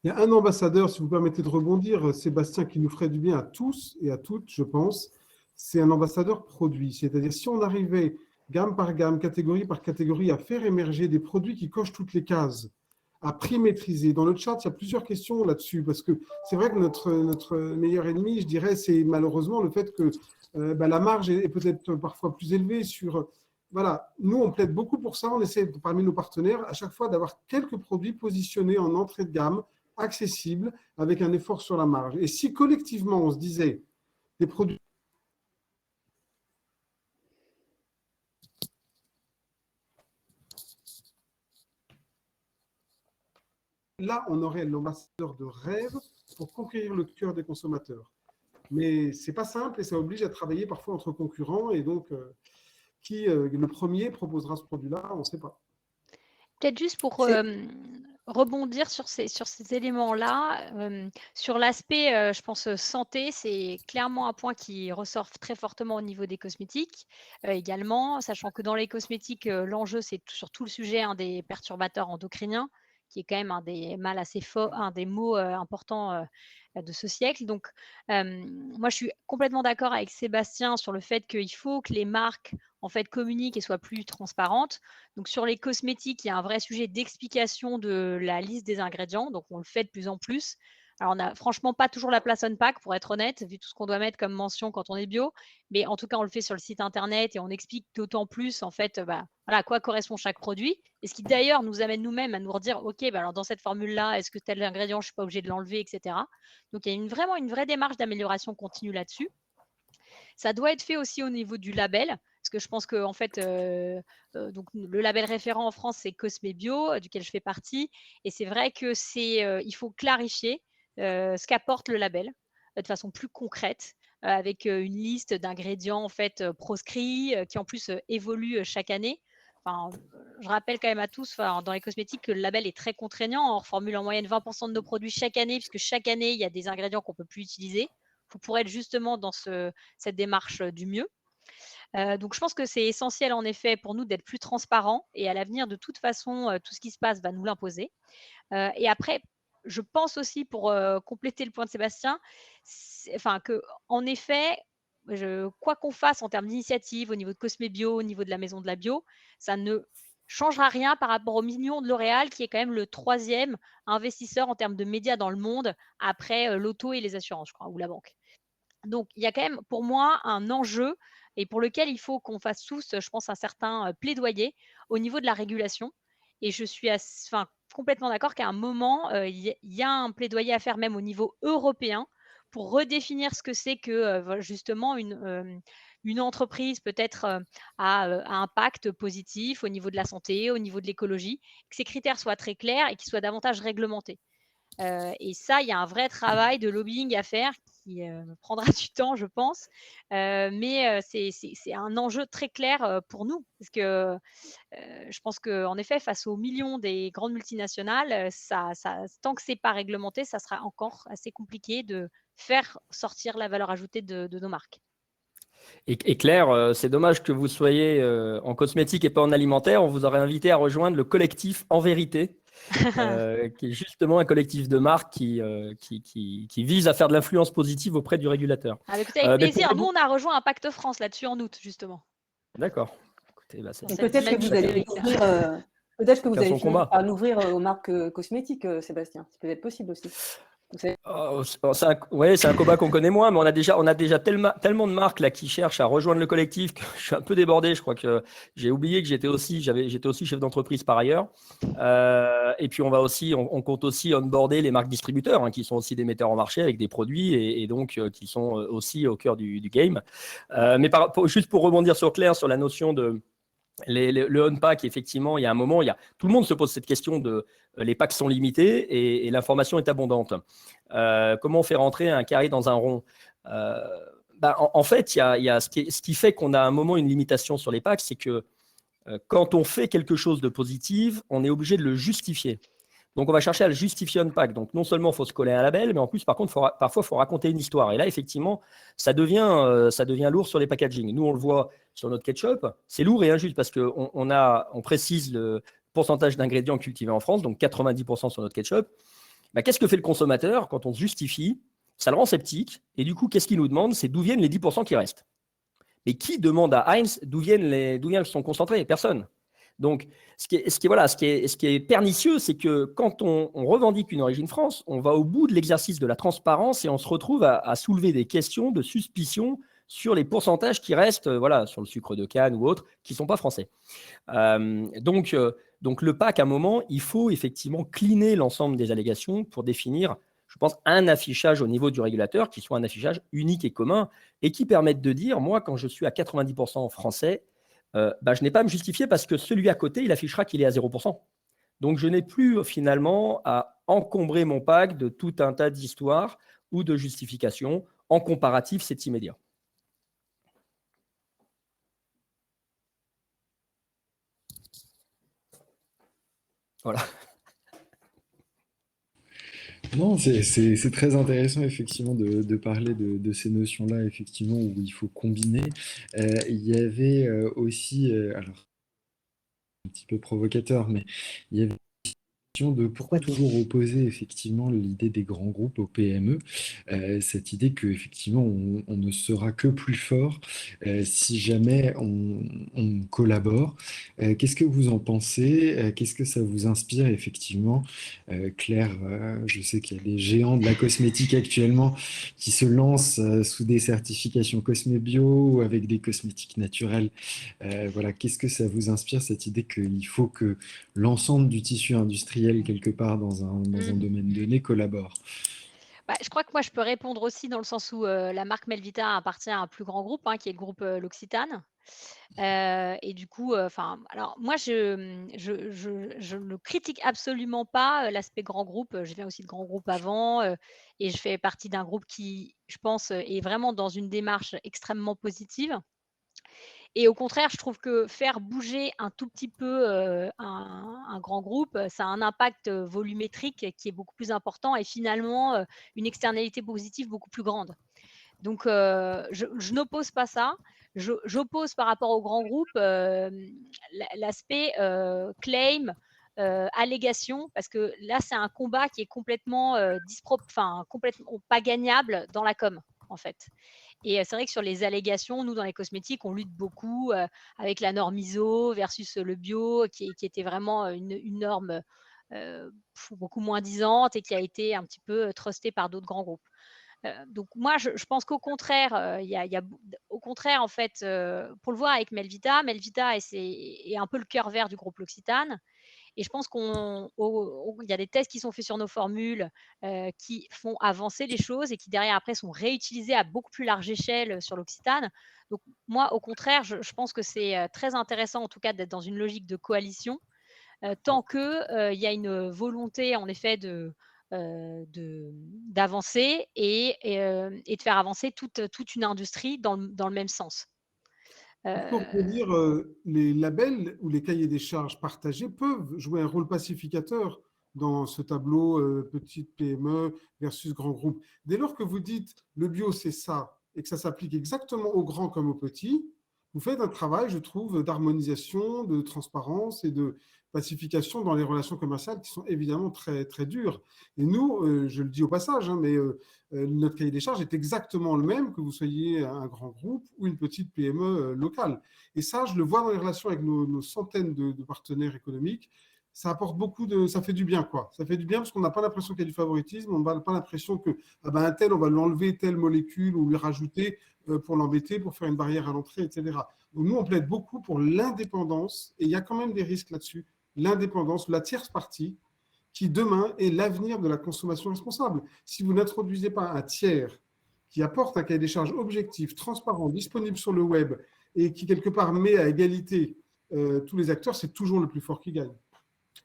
Il y a un ambassadeur, si vous permettez de rebondir, Sébastien, qui nous ferait du bien à tous et à toutes, je pense. C'est un ambassadeur produit. C'est-à-dire, si on arrivait gamme par gamme, catégorie par catégorie, à faire émerger des produits qui cochent toutes les cases, à prix maîtrisé. Dans le chat, il y a plusieurs questions là-dessus, parce que c'est vrai que notre meilleur ennemi, je dirais, c'est malheureusement le fait que la marge est peut-être parfois plus élevée sur… Voilà, nous, on plaide beaucoup pour ça. On essaie, parmi nos partenaires, à chaque fois d'avoir quelques produits positionnés en entrée de gamme, accessibles, avec un effort sur la marge. Et si collectivement, on se disait des produits… Là, on aurait l'ambassadeur de rêve pour conquérir le cœur des consommateurs. Mais ce n'est pas simple et ça oblige à travailler parfois entre concurrents. Et donc, qui le premier proposera ce produit-là, on ne sait pas. Peut-être juste pour rebondir sur ces éléments-là, sur l'aspect, je pense, santé, c'est clairement un point qui ressort très fortement au niveau des cosmétiques également, sachant que dans les cosmétiques, l'enjeu, c'est surtout le sujet des perturbateurs endocriniens, qui est quand même un des mal assez fort, un des mots importants de ce siècle. Donc, moi, je suis complètement d'accord avec Sébastien sur le fait qu'il faut que les marques en fait communiquent et soient plus transparentes. Donc, sur les cosmétiques, il y a un vrai sujet d'explication de la liste des ingrédients. Donc, on le fait de plus en plus. Alors, on n'a franchement pas toujours la place on-pack, pour être honnête, vu tout ce qu'on doit mettre comme mention quand on est bio. Mais en tout cas, on le fait sur le site internet et on explique d'autant plus, en fait, voilà, à quoi correspond chaque produit. Et ce qui d'ailleurs nous amène nous-mêmes à nous redire, OK, alors dans cette formule-là, est-ce que tel ingrédient, je ne suis pas obligé de l'enlever, etc. Donc, il y a vraiment une vraie démarche d'amélioration continue là-dessus. Ça doit être fait aussi au niveau du label, parce que je pense que en fait, donc le label référent en France, c'est Cosme Bio, duquel je fais partie. Et c'est vrai que il faut clarifier ce qu'apporte le label de façon plus concrète, avec une liste d'ingrédients en fait proscrits, qui en plus évolue chaque année. Enfin, je rappelle quand même à tous, dans les cosmétiques, que le label est très contraignant. On reformule en moyenne 20% de nos produits chaque année, puisque chaque année, il y a des ingrédients qu'on ne peut plus utiliser. Pour être justement dans cette démarche du mieux. Donc, je pense que c'est essentiel, en effet, pour nous d'être plus transparents. Et à l'avenir, de toute façon, tout ce qui se passe va nous l'imposer. Et après, je pense aussi, pour compléter le point de Sébastien, qu'en effet, quoi qu'on fasse en termes d'initiative au niveau de Cosme Bio, au niveau de la maison de la bio, ça ne changera rien par rapport aux millions de L'Oréal, qui est quand même le 3e investisseur en termes de médias dans le monde, après l'auto et les assurances, je crois, ou la banque. Donc, il y a quand même, pour moi, un enjeu et pour lequel il faut qu'on fasse tous, je pense, un certain plaidoyer au niveau de la régulation. Et je suis complètement d'accord qu'à un moment, il y a un plaidoyer à faire même au niveau européen pour redéfinir ce que c'est que justement une entreprise peut-être à impact positif au niveau de la santé, au niveau de l'écologie, que ces critères soient très clairs et qu'ils soient davantage réglementés. Et ça, il y a un vrai travail de lobbying à faire qui prendra du temps, je pense. Mais c'est un enjeu très clair pour nous. Parce que je pense qu'en effet, face aux millions des grandes multinationales, tant que ce n'est pas réglementé, ça sera encore assez compliqué de faire sortir la valeur ajoutée de nos marques. Et Claire, c'est dommage que vous soyez en cosmétique et pas en alimentaire. On vous aurait invité à rejoindre le collectif En Vérité, qui est justement un collectif de marques qui vise à faire de l'influence positive auprès du régulateur. Écoutez, avec plaisir. Nous, on a rejoint un Pacte France là-dessus en août, justement. D'accord. Écoutez, peut-être que vous allez ouvrir, peut-être que vous allez finir par l'ouvrir aux marques cosmétiques, Sébastien. C'est peut-être possible aussi. C'est un combat qu'on connaît moins, mais on a déjà tellement de marques là qui cherchent à rejoindre le collectif que je suis un peu débordé. Je crois que j'ai oublié que j'étais aussi chef d'entreprise par ailleurs. Et puis on compte aussi onboarder les marques distributeurs, qui sont aussi des metteurs en marché avec des produits et donc qui sont aussi au cœur du game. Mais juste pour rebondir sur Claire, sur la notion de le on-pack, effectivement, il y a un moment, tout le monde se pose cette question de les packs sont limités et l'information est abondante. Comment on fait rentrer un carré dans un rond? En fait, il y a ce qui fait qu'on a à un moment une limitation sur les packs, c'est que quand on fait quelque chose de positif, on est obligé de le justifier. Donc, on va chercher à le justifier on-pack. Donc, non seulement il faut se coller un label, mais en plus, par contre, parfois, il faut raconter une histoire. Et là, effectivement, ça devient lourd sur les packaging. Nous, on le voit sur notre ketchup. C'est lourd et injuste parce qu'on précise le pourcentage d'ingrédients cultivés en France, donc 90% sur notre ketchup. Qu'est-ce que fait le consommateur quand on se justifie? Ça le rend sceptique. Et du coup, qu'est-ce qu'il nous demande? C'est d'où viennent les 10% qui restent. Mais qui demande à Heinz d'où viennent sont concentrés? Personne. Donc, ce qui est pernicieux, c'est que quand on revendique une origine France, on va au bout de l'exercice de la transparence et on se retrouve à soulever des questions de suspicion sur les pourcentages qui restent, sur le sucre de canne ou autres, qui ne sont pas français. Donc, le PAC, à un moment, il faut effectivement cleaner l'ensemble des allégations pour définir, je pense, un affichage au niveau du régulateur qui soit un affichage unique et commun et qui permette de dire, moi, quand je suis à 90% français, je n'ai pas à me justifier parce que celui à côté, il affichera qu'il est à 0%. Donc, je n'ai plus finalement à encombrer mon PAC de tout un tas d'histoires ou de justifications. En comparatif, c'est immédiat. Voilà. Non, c'est très intéressant effectivement de parler de ces notions-là, effectivement, où il faut combiner. Il y avait aussi, alors un petit peu provocateur, mais il y avait de pourquoi toujours opposer effectivement l'idée des grands groupes aux PME, cette idée que effectivement on ne sera que plus fort si jamais on collabore. Qu'est-ce que vous en pensez? Qu'est-ce que ça vous inspire effectivement? Claire, je sais qu'il y a des géants de la cosmétique actuellement qui se lancent sous des certifications Cosmébio ou avec des cosmétiques naturels. Voilà, qu'est-ce que ça vous inspire, cette idée qu'il faut que l'ensemble du tissu industriel quelque part dans un domaine donné collabore? Je crois que moi, je peux répondre aussi dans le sens où la marque Melvita appartient à un plus grand groupe, qui est le groupe L'Occitane. Et du coup, alors moi, je ne critique absolument pas l'aspect grand groupe. Je viens aussi de grand groupe avant et je fais partie d'un groupe qui, je pense, est vraiment dans une démarche extrêmement positive. Et au contraire, je trouve que faire bouger un tout petit peu un grand groupe, ça a un impact volumétrique qui est beaucoup plus important et finalement une externalité positive beaucoup plus grande. Donc, je n'oppose pas ça. J'oppose par rapport au grand groupe l'aspect claim, allégation, parce que là, c'est un combat qui est complètement complètement pas gagnable dans la com, en fait. Et c'est vrai que sur les allégations, nous, dans les cosmétiques, on lutte beaucoup avec la norme ISO versus le bio, qui était vraiment une norme beaucoup moins disante et qui a été un petit peu trustée par d'autres grands groupes. Donc moi, je pense qu'au contraire, au contraire, en fait, pour le voir avec Melvita est un peu le cœur vert du groupe L'Occitane. Et je pense qu'il y a des tests qui sont faits sur nos formules qui font avancer les choses et qui derrière après sont réutilisés à beaucoup plus large échelle sur l'Occitane. Donc moi, au contraire, je pense que c'est très intéressant en tout cas d'être dans une logique de coalition tant qu'il y a une volonté en effet d'avancer et de faire avancer toute une industrie dans le même sens. Pour dire, les labels ou les cahiers des charges partagés peuvent jouer un rôle pacificateur dans ce tableau petite PME versus grand groupe. Dès lors que vous dites le bio c'est ça et que ça s'applique exactement aux grands comme aux petits, vous faites un travail, je trouve, d'harmonisation, de transparence et de pacification dans les relations commerciales qui sont évidemment très, très dures. Et nous, je le dis au passage, mais notre cahier des charges est exactement le même que vous soyez un grand groupe ou une petite PME locale. Et ça, je le vois dans les relations avec nos centaines de partenaires économiques. Ça apporte ça fait du bien, quoi. Ça fait du bien parce qu'on n'a pas l'impression qu'il y a du favoritisme, on n'a pas l'impression que un tel, on va lui enlever telle molécule ou lui rajouter pour l'embêter, pour faire une barrière à l'entrée, etc. Donc nous, on plaide beaucoup pour l'indépendance et il y a quand même des risques là-dessus. L'indépendance, la tierce partie, qui demain est l'avenir de la consommation responsable. Si vous n'introduisez pas un tiers qui apporte un cahier des charges objectif, transparent, disponible sur le web et qui quelque part met à égalité tous les acteurs, c'est toujours le plus fort qui gagne.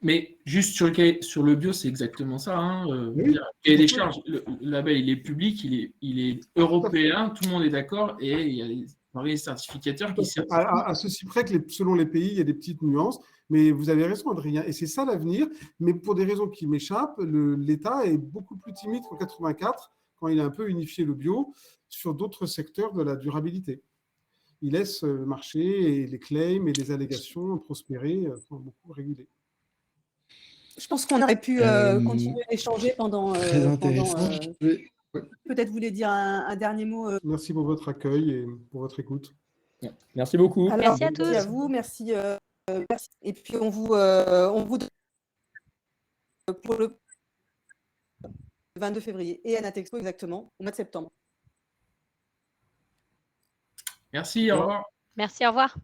Mais juste sur le bio, c'est exactement ça. Oui, et les charges, le label, il est public, il est européen, tout le monde est d'accord, et il y a des certificateurs qui certifient. À ceci près que selon les pays, il y a des petites nuances, mais vous avez raison, Adrien, et c'est ça l'avenir. Mais pour des raisons qui m'échappent, l'État est beaucoup plus timide qu'en 84, quand il a un peu unifié le bio sur d'autres secteurs de la durabilité. Il laisse le marché et les claims et les allégations prospérer sans beaucoup réguler. Je pense qu'on aurait pu continuer d'échanger pendant. Très intéressant. Peut-être vous voulez dire un dernier mot. Merci pour votre accueil et pour votre écoute. Merci beaucoup. Alors, merci à tous. Merci à vous. Merci merci. Et puis, on vous donne pour le 22 février et à Natexpo exactement, au mois de septembre. Merci, au revoir. Merci, au revoir.